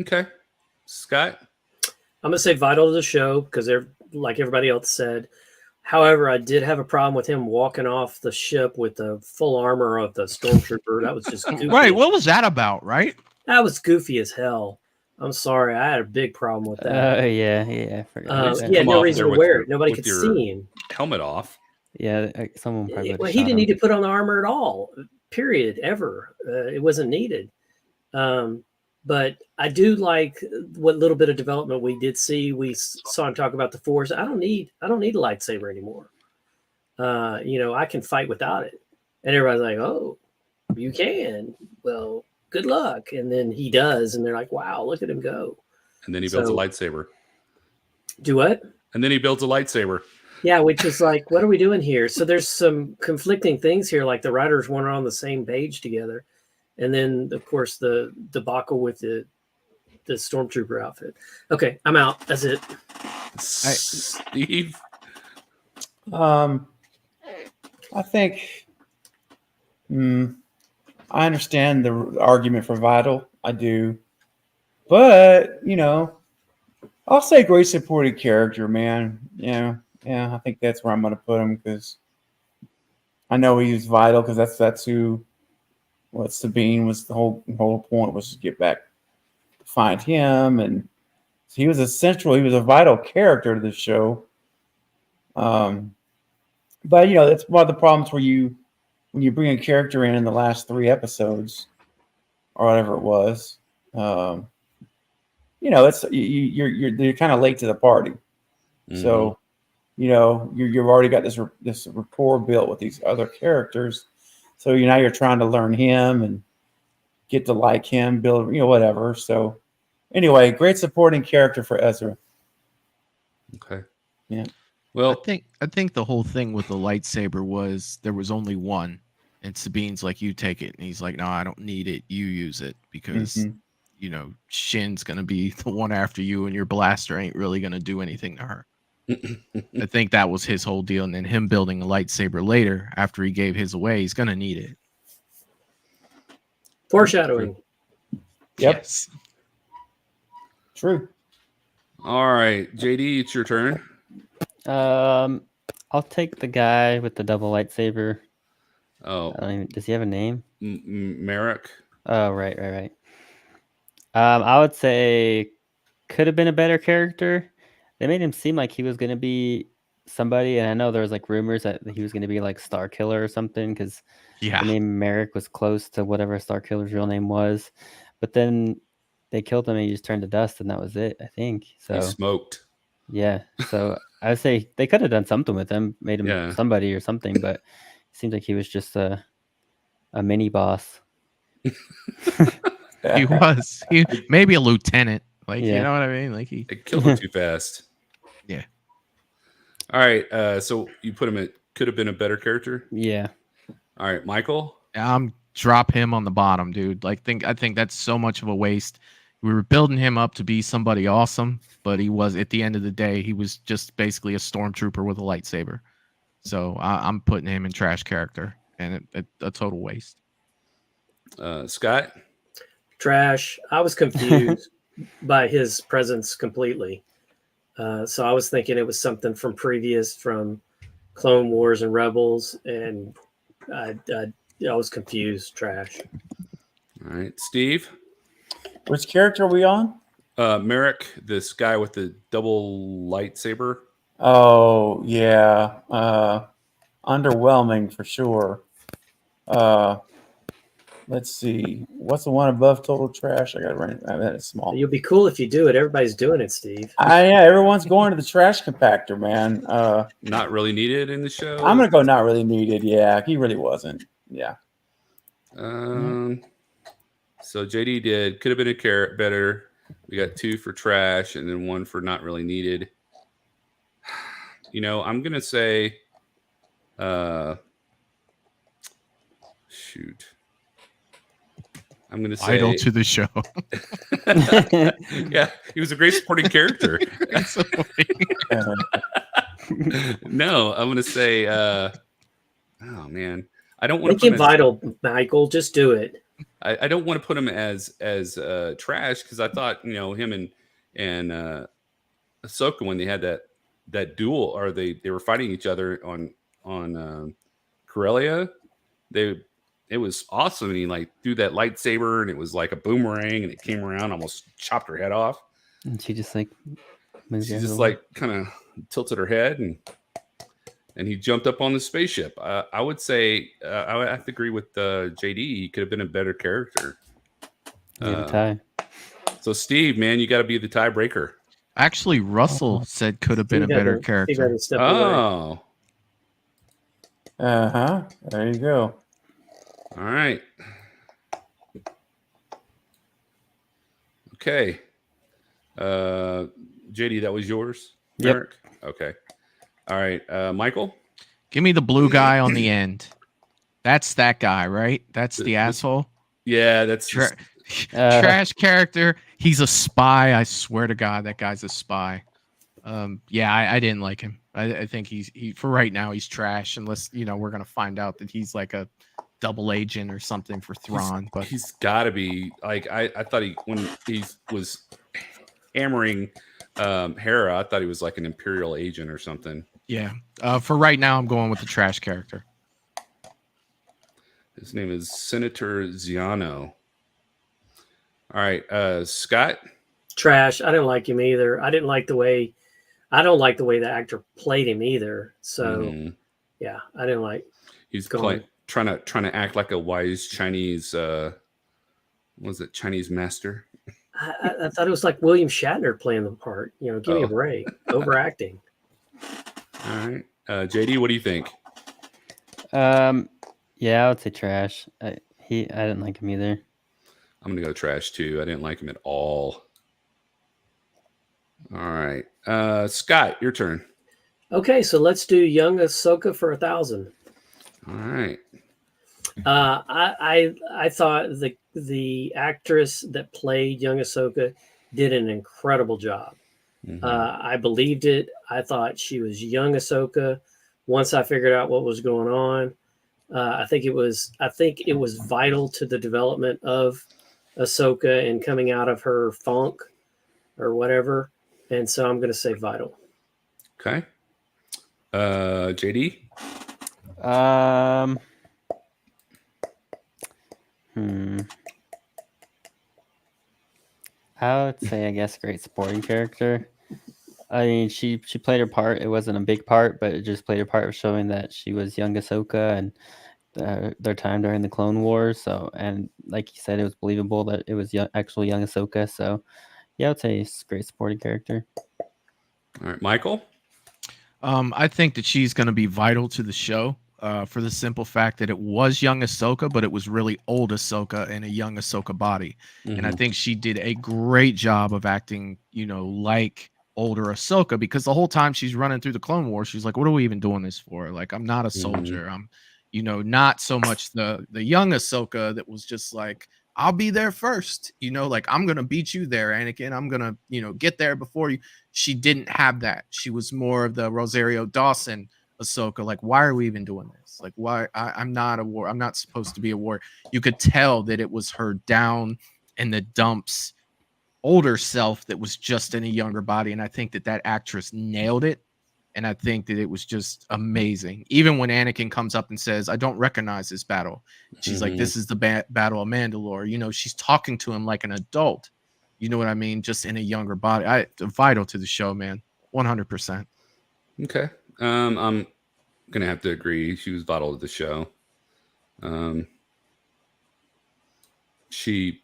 Okay, Scott. I'm gonna say vital to the show because they're like everybody else said. However, I did have a problem with him walking off the ship with the full armor of the stormtrooper. That was just goofy. Right. What was that about? Right. That was goofy as hell. I'm sorry. I had a big problem with that. yeah. He had no reason to wear it. Nobody could see him. Helmet off. Yeah, someone probably. Well, he didn't need to put on the armor at all. Period. Ever. It wasn't needed. But I do like what little bit of development we did see. We saw him talk about the Force. I don't need a lightsaber anymore. I can fight without it. And everybody's like, "Oh, you can." Well, good luck. And then he does, and they're like, "Wow, look at him go!" And then he builds a lightsaber. Do what? And then he builds a lightsaber. Yeah, which is like, what are we doing here? So there's some conflicting things here. Like the writers weren't on the same page together. And then, of course, the debacle with the stormtrooper outfit. Okay, I'm out. That's it. Steve? I think I understand the argument for vital. I do. But, I'll say great supporting character, man. Yeah, I think that's where I'm going to put him because I know he's vital because that's who... What Sabine was the whole point was to get back to find him, and he was he was a vital character to the show. But that's one of the problems when you bring a character in the last 3 episodes or whatever it was. It's you're kind of late to the party, so you've already got this rapport built with these other characters. So now you're trying to learn him and get to like him, build, whatever. So anyway, great supporting character for Ezra. Okay. Yeah. Well, I think the whole thing with the lightsaber was there was only one, and Sabine's like, "You take it," and he's like, "No, I don't need it. You use it because Shin's gonna be the one after you, and your blaster ain't really gonna do anything to her." I think that was his whole deal, and then him building a lightsaber later after he gave his away, he's gonna need it. Foreshadowing. Yep. Yes. True. All right, JD, it's your turn. I'll take the guy with the double lightsaber. Oh, Does he have a name? Merrick. Oh, right. I would say could have been a better character. They made him seem like he was gonna be somebody, and I know there was like rumors that he was gonna be like Star Killer or something because Yeah. the name Merrick was close to whatever Star Killer's real name was. But then they killed him and he just turned to dust, and that was it, I think. He So smoked. yeah. So I would say they could have done something with him, made him Yeah. somebody or something, but it seems like he was just a mini boss. He was. He maybe a lieutenant. Like, you Yeah. know what I mean? Like They killed him too fast. Yeah. All right. So you put him at could have been a better character. Yeah. All right, Michael. Drop him on the bottom, dude. Like, I think that's so much of a waste. We were building him up to be somebody awesome, but he was, at the end of the day, he was just basically a stormtrooper with a lightsaber. So I'm putting him in trash character, and a total waste. Scott. Trash. I was confused by his presence completely. So I was thinking it was something from Clone Wars and Rebels, and I was confused. Trash. All right, Steve. Which character are we on? Merrick, this guy with the double lightsaber. Oh yeah, underwhelming for sure. Let's see. What's the one above total trash? I got to run it. It's small. You'll be cool if you do it. Everybody's doing it, Steve. Yeah, everyone's going to the trash compactor, man. Not really needed in the show. I'm gonna go not really needed. Yeah, he really wasn't. Yeah. So JD did could have been a carrot better. We got 2 for trash and then 1 for not really needed. You know, I'm gonna say, shoot. I'm gonna say Idol to the show. Yeah, he was a great supporting character. No, I'm gonna say, oh man, I don't want Make to put him vital, Michael. Just do it. I don't want to put him as trash because I thought, you know, him and Ahsoka, when they had that duel, or they were fighting each other on Corellia, it was awesome. And he like threw that lightsaber and it was like a boomerang and it came around, almost chopped her head off. And she just like moved She out of just the way. like kind of tilted her head and he jumped up on the spaceship. I would say I would have to agree with JD. He could have been a better character. Yeah, the tie. So Steve, man, you got to be the tiebreaker. Actually, Russell said could have been a Steve had better to- Steve character. had to step away. Oh, There you go. all right. Okay. JD, that was yours? Yep. Merrick? Okay. All right. Michael? Give me the blue guy on the end. That's that guy, right? That's the asshole. Yeah, that's Trash character. He's a spy. I swear to God, that guy's a spy. Yeah, I didn't like him. I think he for right now he's trash. Unless we're gonna find out that he's like a double agent or something for Thrawn. But he's got to be like I thought when he was hammering Hera, I thought he was like an Imperial agent or something. yeah, for right now I'm going with the trash character. His name is Senator Ziano. All right, Scott. Trash. I didn't like him either. I don't like the way the actor played him either. So yeah, I didn't like. He's trying to act like a wise Chinese. Was it Chinese master? I thought it was like William Shatner playing the part. Give me a break. Overacting. All right, JD, what do you think? Yeah, I would say trash. I didn't like him either. I'm gonna go trash too. I didn't like him at all. All right, Scott, your turn. Okay, so let's do young Ahsoka for 1,000. All right. I thought the actress that played young Ahsoka did an incredible job. Mm-hmm. I believed it. I thought she was young Ahsoka. Once I figured out what was going on, I think it was vital to the development of Ahsoka and coming out of her funk or whatever. And so I'm going to say vital. Okay. JD. I would say, I guess, great supporting character. I mean, she played her part. It wasn't a big part, but it just played her part of showing that she was young Ahsoka and their time during the Clone Wars. So, and like you said, it was believable that it was actual young Ahsoka. So, yeah, I would say it's a great supporting character. All right, Michael. I think that she's going to be vital to the show for the simple fact that it was young Ahsoka, but it was really old Ahsoka in a young Ahsoka body. And I think she did a great job of acting, like older Ahsoka, because the whole time she's running through the Clone Wars, she's like, what are we even doing this for? Like, I'm not a soldier. I'm, not so much the young Ahsoka that was just like, I'll be there first, like I'm going to beat you there, Anakin. I'm going to, get there before you. She didn't have that. She was more of the Rosario Dawson Ahsoka. Like, why are we even doing this? Like, why? I'm not a war. I'm not supposed to be a war. You could tell that it was her down in the dumps, older self that was just in a younger body. And I think that actress nailed it. And I think that it was just amazing. Even when Anakin comes up and says, I don't recognize this battle. She's like, this is the Battle of Mandalore. She's talking to him like an adult. You know what I mean? Just in a younger body. Vital to the show, man. 100%. Okay. I'm going to have to agree. She was vital to the show. She,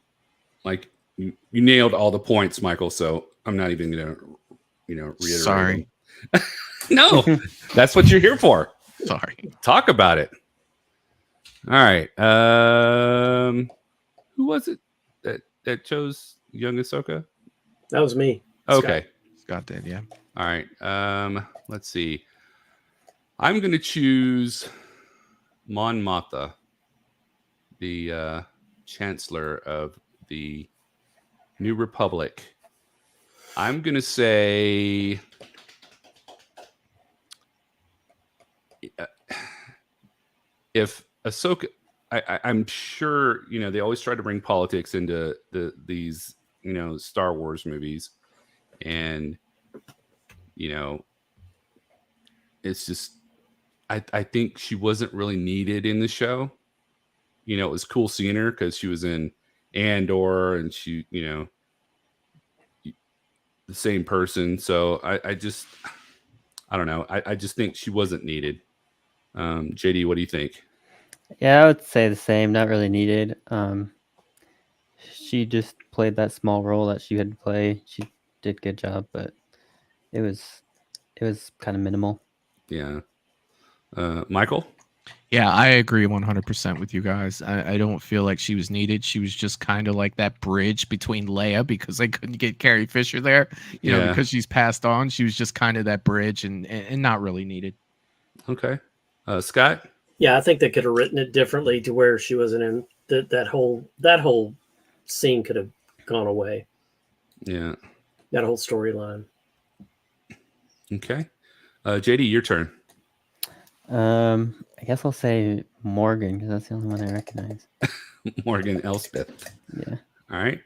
like, you nailed all the points, Michael. So I'm not even going to, reiterate. Sorry. No, that's what you're here for. Sorry. Talk about it. All right. Who was it that chose young Ahsoka? That was me. Okay. Scott did, yeah. All right. Let's see. I'm going to choose Mon Mothma, the Chancellor of the New Republic. I'm going to say if Ahsoka, I'm sure, they always try to bring politics into these, Star Wars movies. And, it's just, I think she wasn't really needed in the show. It was cool seeing her because she was in Andor and she, the same person. So I don't know. I just think she wasn't needed. JD, what do you think? Yeah, I would say the same. Not really needed. She just played that small role that she had to play. She did a good job, but it was kind of minimal. Yeah. Michael? Yeah, I agree 100% with you guys. I don't feel like she was needed. She was just kind of like that bridge between Leia because they couldn't get Carrie Fisher there, because she's passed on. She was just kind of that bridge and not really needed. Okay. Scott? Yeah, I think they could have written it differently to where she wasn't in that whole scene could have gone away. Yeah. That whole storyline. Okay. JD, your turn. I guess I'll say Morgan because that's the only one I recognize. Morgan Elspeth. Yeah. All right.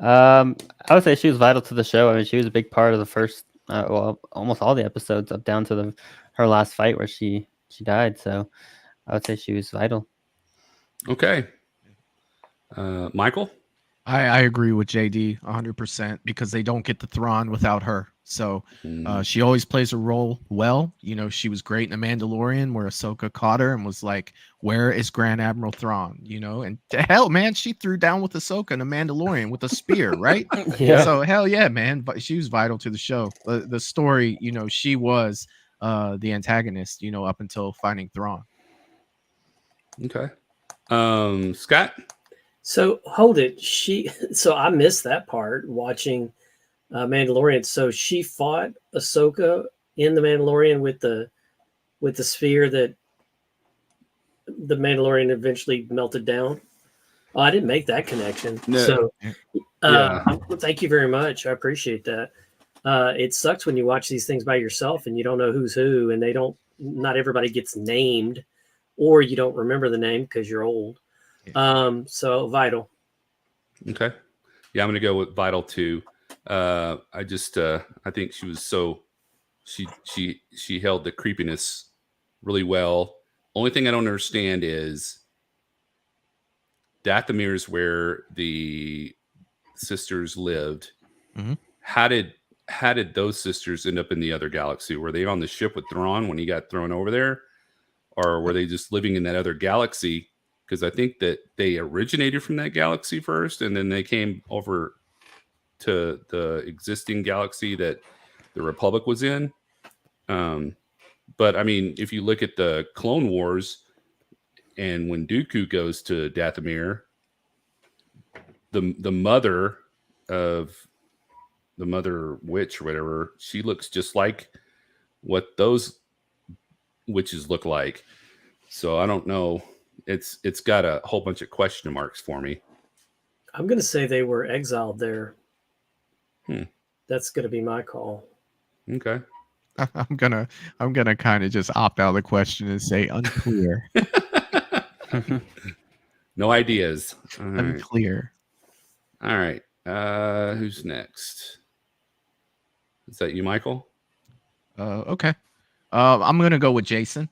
I would say she was vital to the show. I mean, she was a big part of the first, almost all the episodes up down to her last fight where she died. So I would say she was vital. Okay. Michael? I agree with JD 100% because they don't get the Thrawn without her. So she always plays a role well. She was great in The Mandalorian where Ahsoka caught her and was like, where is Grand Admiral Thrawn? And to hell, man, she threw down with Ahsoka in The Mandalorian with a spear, right? Yeah. So hell yeah, man. But she was vital to the show. The story, she was the antagonist, up until finding Thrawn. Okay. Scott? So hold it. So I missed that part watching Mandalorian. So she fought Ahsoka in the Mandalorian with the sphere that the Mandalorian eventually melted down. Oh, I didn't make that connection. No. So thank you very much. I appreciate that. It sucks when you watch these things by yourself and you don't know who's who, and not everybody gets named, or you don't remember the name because you're old. So vital. Okay. Yeah, I'm going to go with vital too. I think she was so she held the creepiness really well. Only thing I don't understand is Dathomir is where the sisters lived. Mhm. How did those sisters end up in the other galaxy? Were they on the ship with Thrawn when he got thrown over there, or were they just living in that other galaxy? Because I think that they originated from that galaxy first, and then they came over to the existing galaxy that the Republic was in. But I mean, if you look at the Clone Wars, and when Dooku goes to Dathomir, the mother of the mother witch or whatever, she looks just like what those witches look like. So I don't know. It's got a whole bunch of question marks for me. I'm going to say they were exiled there. Hmm. That's going to be my call. Okay. I'm gonna kind of just opt out of the question and say unclear. No ideas. All right. Unclear. All right. Who's next? Is that you, Michael? Okay. I'm gonna go with Jason.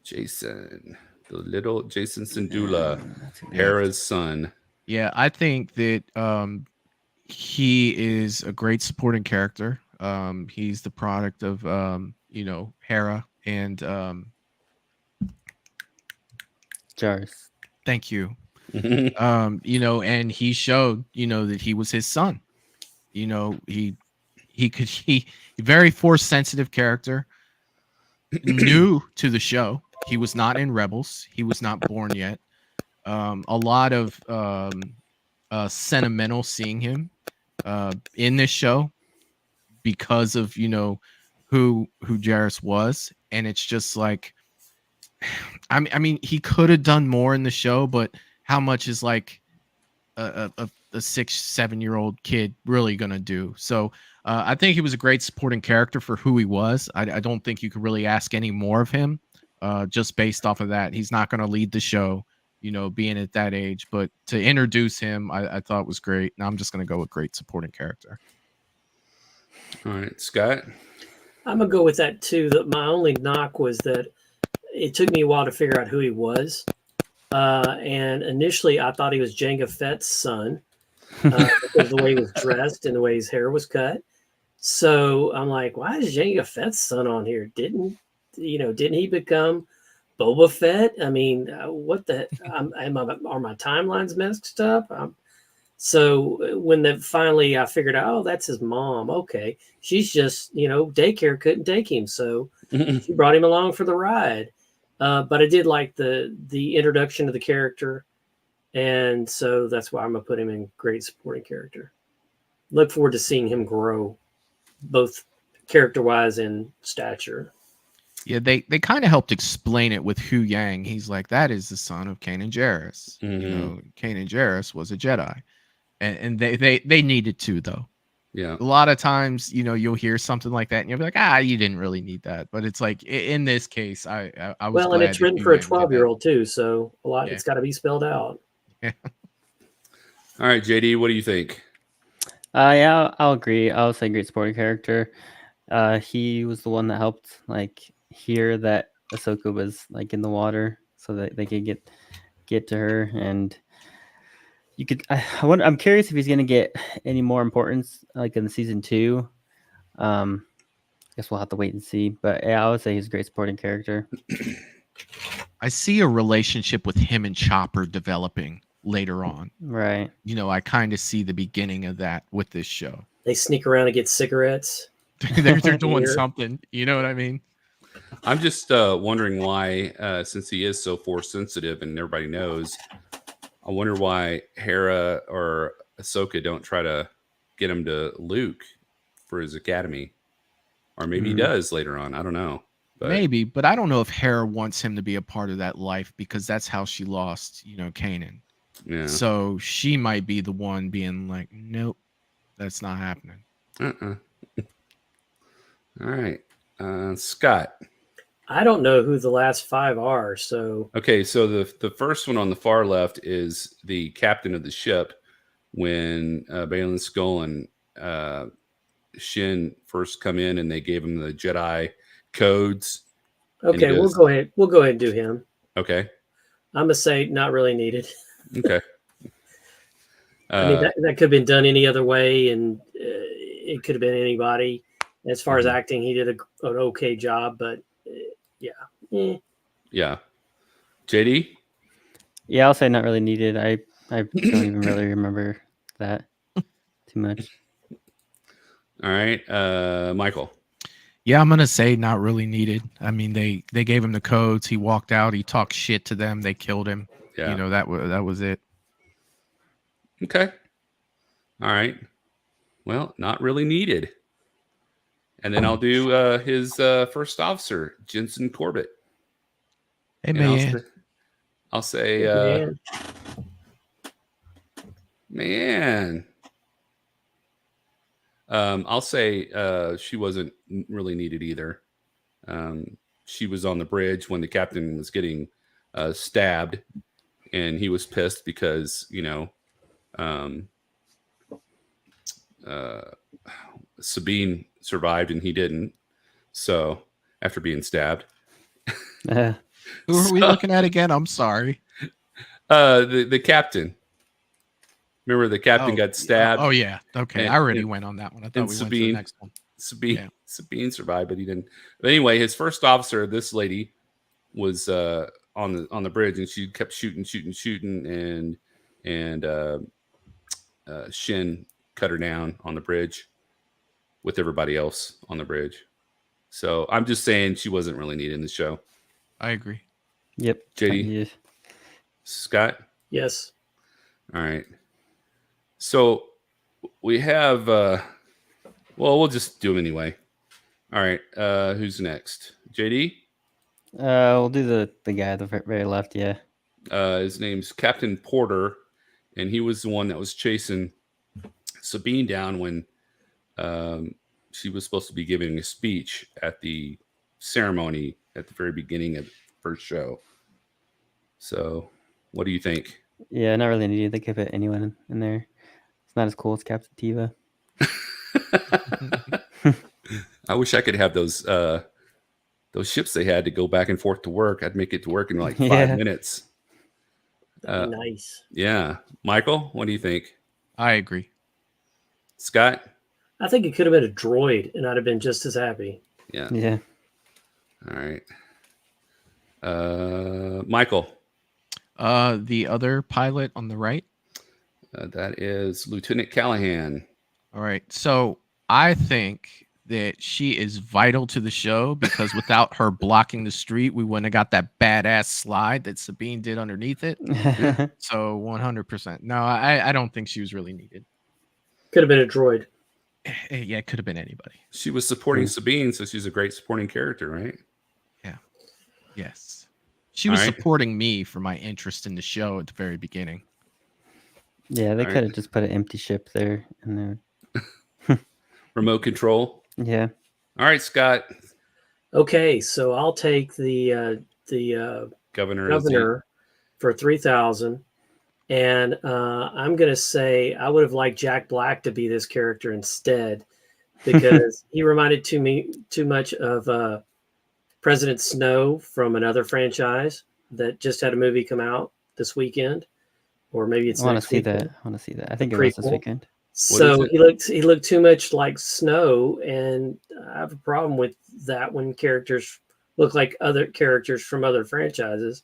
Jason, the little Jason Syndulla, Hera's son. Yeah, I think that he is a great supporting character. He's the product of Hera and Jars. thank you. And he showed, that he was his son. He very force sensitive character, new to the show. He was not in Rebels. He was not born yet. A lot of sentimental seeing him in this show because of who Jarrus was, and it's just like, I mean he could have done more in the show, but how much is like a 6-7 year old kid really gonna do? So I think he was a great supporting character for who he was. I don't think you could really ask any more of him just based off of that. He's not gonna lead the show, being at that age, but to introduce him, I thought was great. And I'm just gonna go with great supporting character. All right, Scott. I'm gonna go with that too. That my only knock was that it took me a while to figure out who he was, and initially I thought he was Jango Fett's son because of the way he was dressed and the way his hair was cut. So I'm like, why is Jango Fett's son on here? Didn't he become Boba Fett? I mean, what the? Are my timelines messed up? So when finally I figured out, oh, that's his mom. Okay, she's just daycare couldn't take him, so she brought him along for the ride. But I did like the introduction of the character, and so that's why I'm gonna put him in great supporting character. Look forward to seeing him grow, both character wise and stature. Yeah, they kind of helped explain it with Hu Yang. He's like, that is the son of Kanan Jarrus. Kanan Jarrus was a Jedi. And they needed to, though. Yeah. A lot of times, you'll hear something like that and you'll be like, you didn't really need that. But it's like, in this case, I was well, and it's written for a 12-year-old too, so a lot it's got to be spelled out. Yeah. All right, JD, what do you think? Yeah, I'll agree. I'll say great supporting character. He was the one that helped hear that Ahsoka was in the water, so that they could get to her. And you could. I'm curious if he's gonna get any more importance in the season 2. Guess we'll have to wait and see. But yeah, I would say he's a great supporting character. I see a relationship with him and Chopper developing later on. Right. I kind of see the beginning of that with this show. They sneak around and get cigarettes. they're doing something. You know what I mean? I'm just wondering why, since he is so force sensitive and everybody knows, I wonder why Hera or Ahsoka don't try to get him to Luke for his academy. Or maybe he does later on. I don't know. But maybe, but I don't know if Hera wants him to be a part of that life because that's how she lost, Kanan. Yeah. So she might be the one being like, nope, that's not happening. All right. Scott. I don't know who the last 5 are. So okay, so the first one on the far left is the captain of the ship when Baylan Skolan Shin first come in and they gave him the Jedi codes. And he Okay, we'll goes, go ahead. We'll go ahead and do him. okay, I'm gonna say not really needed. okay. I mean, that could have been done any other way, and it could have been anybody. As far as acting, he did an okay job, but yeah. Yeah. JD? Yeah, I'll say not really needed. I don't even really remember that too much. All right. Michael? Yeah, I'm gonna say not really needed. I mean, they gave him the codes. He walked out. He talked shit to them. They killed him. Yeah. You know, that was it. Okay. All right. Well, not really needed. And then I'll do his first officer, Jensen Corbett. Hey, And man. I'll say, man. I'll say she wasn't really needed either. She was on the bridge when the captain was getting stabbed, and he was pissed because, you know, Sabine survived and he didn't. So after being stabbed. Who are we looking at again? I'm sorry. The captain. Remember the captain got stabbed? Oh yeah. Okay. And, I already went on that one. I thought we went to the next one. Sabine survived, but he didn't. But anyway, his first officer, this lady, was on the bridge, and she kept shooting, and Shin cut her down on the bridge with everybody else on the bridge. So I'm just saying she wasn't really needed in the show. I agree. Yep. JD? Scott? Yes. All right. So we have, well, we'll just do them anyway. All right. Who's next? JD? We'll do the guy at the very left. Yeah. His name's Captain Porter, and he was the one that was chasing Sabine down when she was supposed to be giving a speech at the ceremony at the very beginning of the first show. So, what do you think? Yeah, not really needed. They could put anyone in there. It's not as cool as Captain Tiva. I wish I could have those ships they had to go back and forth to work. I'd make it to work in like 5 minutes. That'd be nice. Yeah. Michael, what do you think? I agree. Scott? I think it could have been a droid, and I'd have been just as happy. Yeah. Yeah. All right. Michael? The other pilot on the right. That is Lieutenant Callahan. All right. So I think that she is vital to the show because without her blocking the street, we wouldn't have got that badass slide that Sabine did underneath it. So 100%. No, I don't think she was really needed. Could have been a droid. Yeah, it could have been anybody. She was supporting Sabine, so she's a great supporting character, right? Yeah. Yes. She was supporting me for my interest in the show at the very beginning. Yeah, they could have just put an empty ship there and there. Remote control. Yeah. All right, Scott. Okay, so I'll take the governor for 3,000, and I'm gonna say I would have liked Jack Black to be this character instead, because he reminded too much of President Snow from another franchise that just had a movie come out this weekend, or maybe it's I want next to see weekend. that. I want to see that. I think it was this weekend. So he looked too much like Snow, and I have a problem with that when characters look like other characters from other franchises.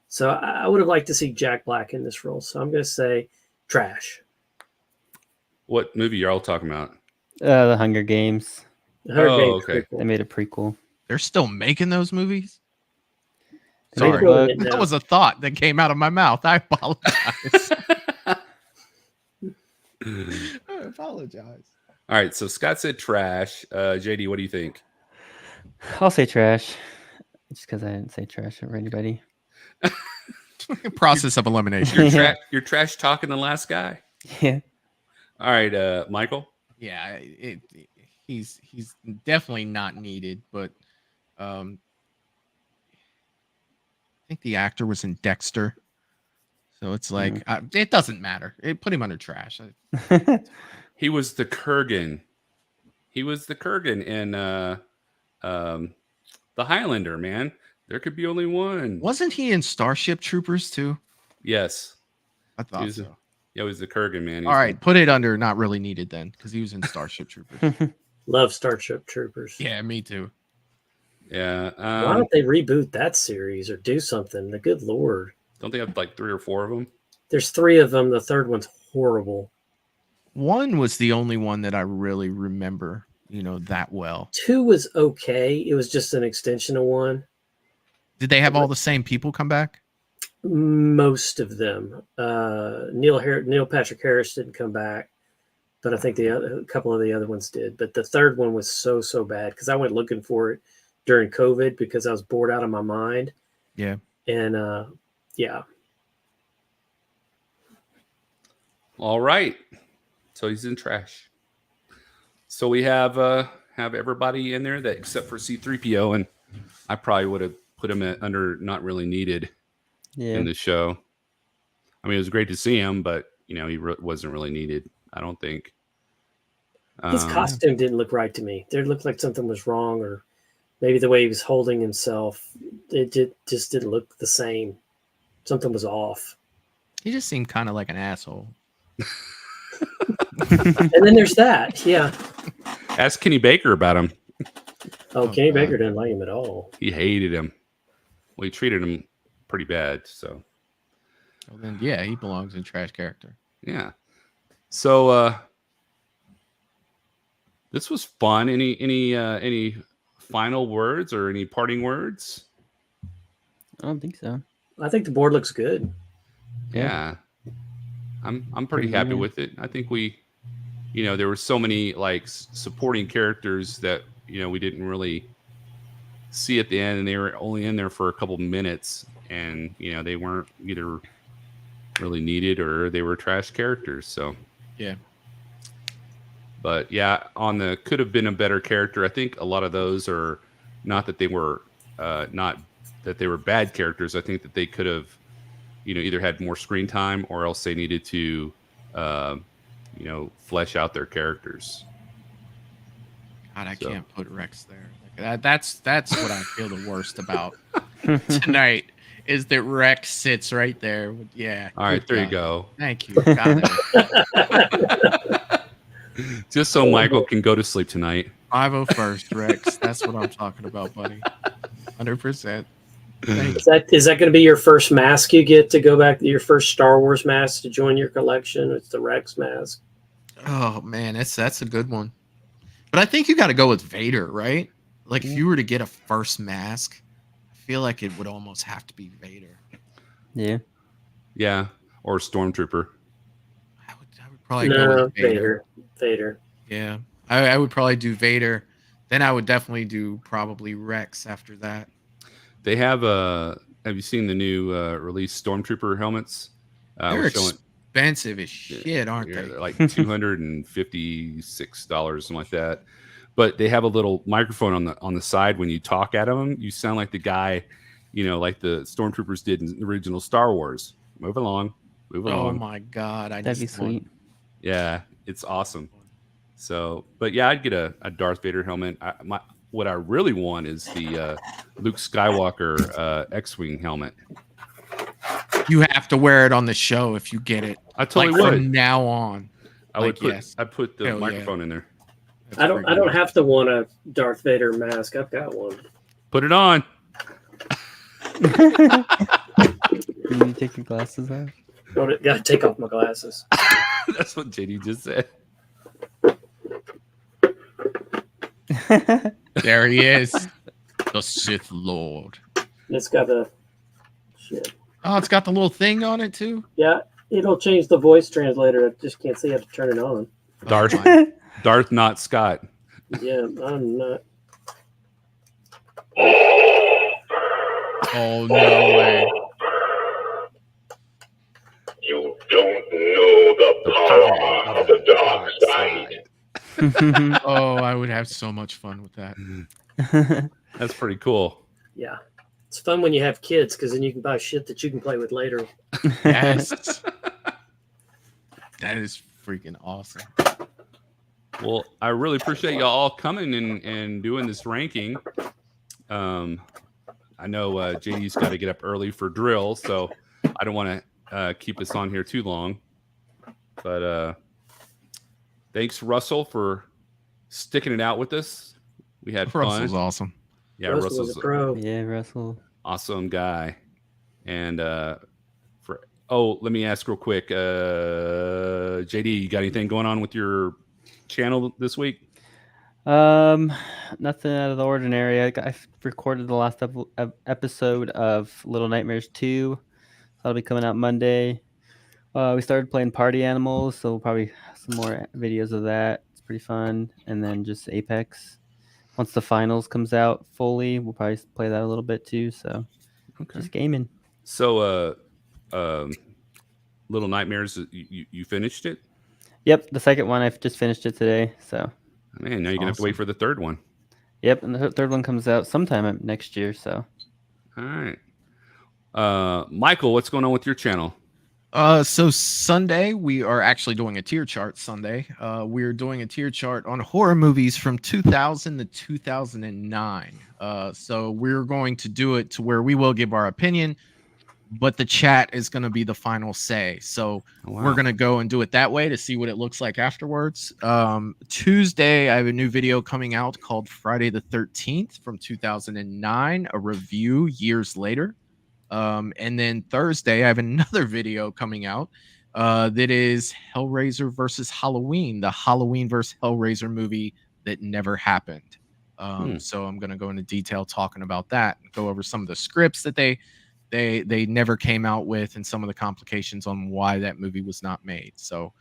So I would have liked to see Jack Black in this role. So I'm going to say trash. What movie you're all talking about? The Hunger Games. Okay. They made a prequel. They're still making those movies? Sorry. That was a thought that came out of my mouth. I apologize. I apologize. All right, so Scott said trash. JD, what do you think? I'll say trash. Just because I didn't say trash for anybody. Process of elimination. You're trash talking the last guy. Yeah. All right, Michael. Yeah, he's definitely not needed, but I think the actor was in Dexter, so it's like it doesn't matter. It put him under trash. He was the Kurgan. He was the Kurgan in the Highlander, man. There could be only one. Wasn't he in Starship Troopers too? Yes. I He thought was, so. yeah, he was the Kurgan, man. He All was right, put it under not really needed then, because he was in Starship Troopers. Love Starship Troopers. Yeah, me too. Yeah. Why don't they reboot that series or do something? The good Lord. Don't they have like 3 or 4 of them? There's 3 of them. The third one's horrible. 1 was the only one that I really remember, that well. 2 was okay. It was just an extension of 1. Did they have all the same people come back? Most of them. Neil Patrick Harris didn't come back, but I think a couple of the other ones did. But the third one was so bad because I went looking for it during COVID because I was bored out of my mind. Yeah. And yeah. All right. So he's in trash. So we have everybody in there that except for C-3PO, and I probably would have put him under not really needed in the show. I mean, it was great to see him, but he wasn't really needed, I don't think. His costume didn't look right to me. It looked like something was wrong, or maybe the way he was holding himself, it just didn't look the same. Something was off. He just seemed kind of like an asshole. And then there's that. Yeah. Ask Kenny Baker about him. Oh, Kenny Baker didn't like him at all. He hated him. Well, he treated him pretty bad. So, well, then, yeah, he belongs in trash character. Yeah. So, this was fun. Any final words or any parting words? I don't think so. I think the board looks good. Yeah. I'm pretty happy with it. I think we, there were so many like supporting characters that we didn't really see at the end, and they were only in there for a couple minutes, and they weren't either really needed or they were trash characters. So yeah. But yeah, on the could have been a better character. I think a lot of those are not that they were not that they were bad characters. I think that they could have either had more screen time or else they needed to flesh out their characters. God, I can't put Rex there. Like that's what I feel the worst about tonight is that Rex sits right there. Yeah. All right, there you go. Thank you. Got it. Just so Michael can go to sleep tonight. 501st, Rex. That's what I'm talking about, buddy. 100%. Is that going to be your first mask you get to go back to your first Star Wars mask to join your collection? It's the Rex mask. Oh man, that's a good one. But I think you got to go with Vader, right? Like if you were to get a first mask, I feel like it would almost have to be Vader. Yeah. Yeah, or Stormtrooper. I would probably go with Vader. Vader. Yeah, I would probably do Vader. Then I would definitely do probably Rex after that. They have you seen the new release Stormtrooper helmets? They're expensive as shit, aren't they? They're like $256, something like that. But they have a little microphone on the side. When you talk at them, you sound like the guy, like the Stormtroopers did in the original Star Wars. Move along. Oh my God, that'd be sweet. Yeah, it's awesome. So, but yeah, I'd get a Darth Vader helmet. What I really want is the Luke Skywalker X-Wing helmet. You have to wear it on the show if you get it. I totally would. From now on. I put the microphone in there. I don't have to want a Darth Vader mask. I've got one. Put it on. You need to take your glasses off. Got to take off my glasses. That's what JD just said. There he is. The Sith Lord. It's got a shit. Oh, it's got the little thing on it too? Yeah, it'll change the voice translator. I just can't see how to turn it on. Darth not Scott. Yeah, I'm not. Oh, no way. You don't know the power of the dark side. Oh, I would have so much fun with that. That's pretty cool. Yeah. It's fun when you have kids because then you can buy shit that you can play with later. Yes. That is freaking awesome. Well, I really appreciate y'all all coming and doing this ranking. I know JD's got to get up early for drill, so I don't want to keep us on here too long. But thanks, Russell, for sticking it out with us. We had Russell's fun. awesome. Yeah, Russell was a pro. Yeah, Russell. Awesome guy. And let me ask real quick, JD, you got anything going on with your channel this week? Nothing out of the ordinary. I recorded the last episode of Little Nightmares 2. That'll be coming out Monday. We started playing Party Animals, so we'll probably have some more videos of that. It's pretty fun. And then just Apex. Once the finals comes out fully, we'll probably play that a little bit too. So just gaming. So Little Nightmares, you finished it? Yep, the second one, I've just finished it today. So man, now you're gonna have to wait for the third one. Yep, and the third one comes out sometime next year. So all right. Michael, what's going on with your channel? So Sunday we are actually doing a tier chart. Sunday, we're doing a tier chart on horror movies from 2000 to 2009. So we're going to do it to where we will give our opinion, but the chat is going to be the final say. So we're going to go and do it that way to see what it looks like afterwards. Tuesday, I have a new video coming out called Friday the 13th from 2009, a review years later. And then Thursday, I have another video coming out that is Hellraiser versus Halloween, the Halloween versus Hellraiser movie that never happened. So I'm going to go into detail talking about that and go over some of the scripts that they never came out with and some of the complications on why that movie was not made. So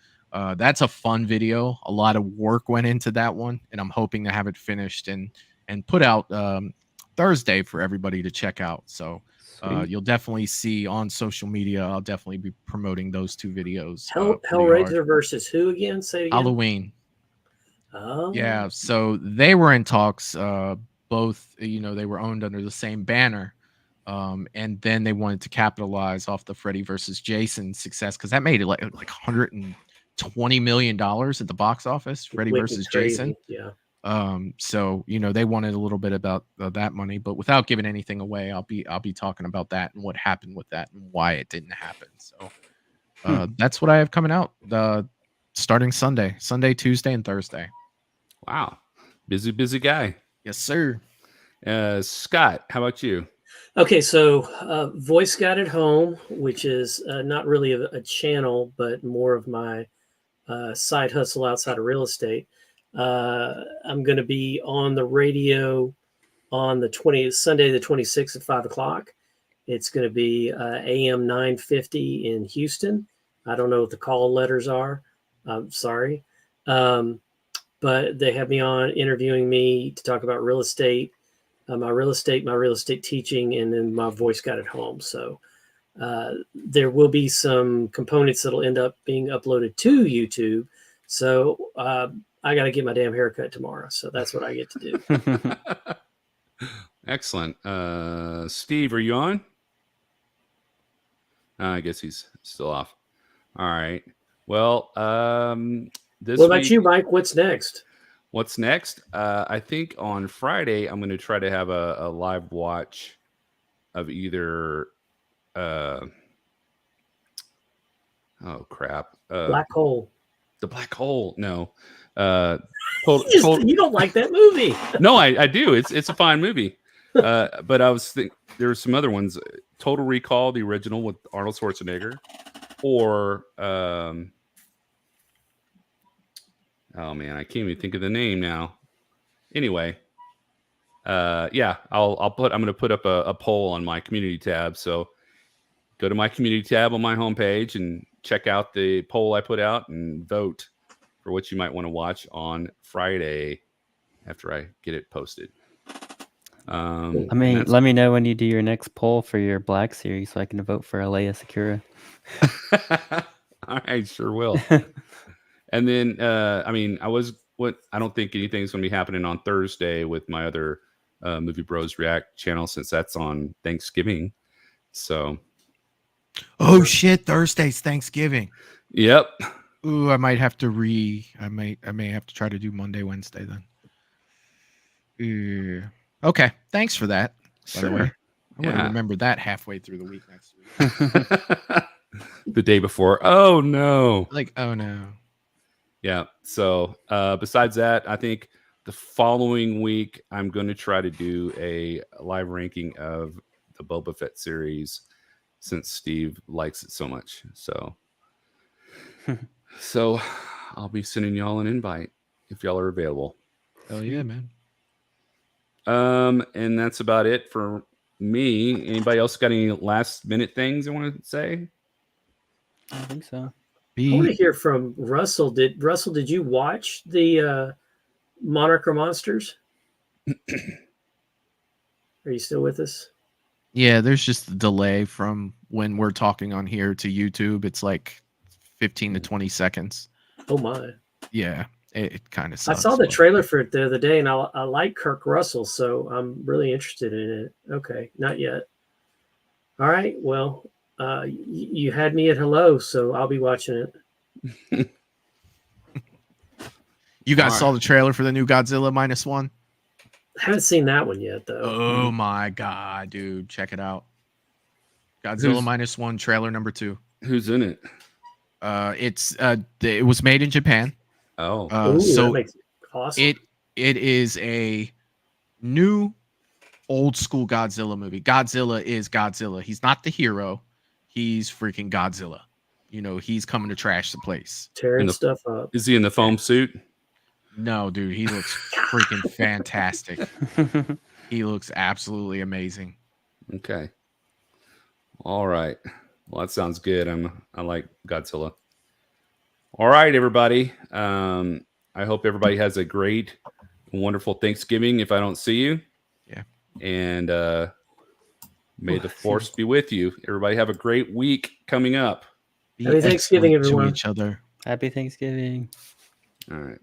that's a fun video. A lot of work went into that one, and I'm hoping to have it finished and put out Thursday for everybody to check out. So you'll definitely see on social media. I'll definitely be promoting those two videos. Hellraiser versus who again? Say it again. Halloween. Oh. Yeah. So they were in talks. Both, they were owned under the same banner. And then they wanted to capitalize off the Freddy versus Jason success because that made it like $120 million at the box office. Freddy versus Jason. Yeah. So they wanted a little bit about that money, but without giving anything away, I'll be talking about that and what happened with that and why it didn't happen. So that's what I have coming out starting Sunday, Tuesday, and Thursday. Wow, busy guy. Yes, sir. Scott, how about you? Okay, so Voice Guide at Home, which is not really a channel, but more of my side hustle outside of real estate. I'm going to be on the radio on the Sunday, the 26th at 5 o'clock. It's going to be AM 950 in Houston. I don't know what the call letters are. I'm sorry. But they have me on interviewing me to talk about real estate, my real estate teaching, and then my Voice Guide at Home. So there will be some components that'll end up being uploaded to YouTube. So I got to get my damn haircut tomorrow. So that's what I get to do. Excellent. Steve, are you on? I guess he's still off. All right. Well, what about you, Mike? What's next? What's next? I think on Friday, I'm going to try to have a live watch of either. Oh, crap. Black Hole. The Black Hole. No. You don't like that movie. No, I do. It's a fine movie. But I was thinking there were some other ones. Total Recall, the original with Arnold Schwarzenegger, or oh man, I can't even think of the name now. Anyway, yeah, I'm going to put up a poll on my community tab. So go to my community tab on my homepage and check out the poll I put out and vote for what you might want to watch on Friday after I get it posted. let me know when you do your next poll for your Black series so I can vote for Alea Sakura. All right, sure will. And then, I don't think anything's going to be happening on Thursday with my other Movie Bros React channel since that's on Thanksgiving. So. Oh, shit. Thursday's Thanksgiving. Yep. Ooh, I might have to I may have to try to do Monday, Wednesday then. Okay, thanks for that. By the way, I would have remembered that halfway through the week next week. The day before. Oh no. Like, oh no. Yeah. So besides that, I think the following week I'm going to try to do a live ranking of the Boba Fett series since Steve likes it so much. So I'll be sending y'all an invite if y'all are available. Oh yeah, man. And that's about it for me. Anybody else got any last minute things they want to say? I don't think so. I want to hear from Russell. Did you watch the Monarch of Monsters? Are you still with us? Yeah, there's just a delay from when we're talking on here to YouTube. It's like 15 to 20 seconds. Oh my. Yeah, it kind of I sucks. saw the trailer for it the other day, and I like Kirk Russell, so I'm really interested in it. Okay, not yet. All right, well, you had me at hello, so I'll be watching it. You guys saw the trailer for the new Godzilla -1? I haven't seen that one yet, though. Oh my god, dude, check it out. Godzilla -1 trailer number 2. Who's in it? It was made in Japan. Oh, so that makes it awesome. It is a new old school Godzilla movie. Godzilla is Godzilla. He's not the hero. He's freaking Godzilla. You know, he's coming to trash the place. Tearing stuff up. Is he in the foam suit? No, dude, he looks freaking fantastic. He looks absolutely amazing. Okay. All right. Well, that sounds good. I like Godzilla. All right, everybody. I hope everybody has a great, wonderful Thanksgiving if I don't see you. Yeah. And may the force be with you. Everybody have a great week coming up. Happy Thanksgiving, everyone. To each other. Happy Thanksgiving. All right.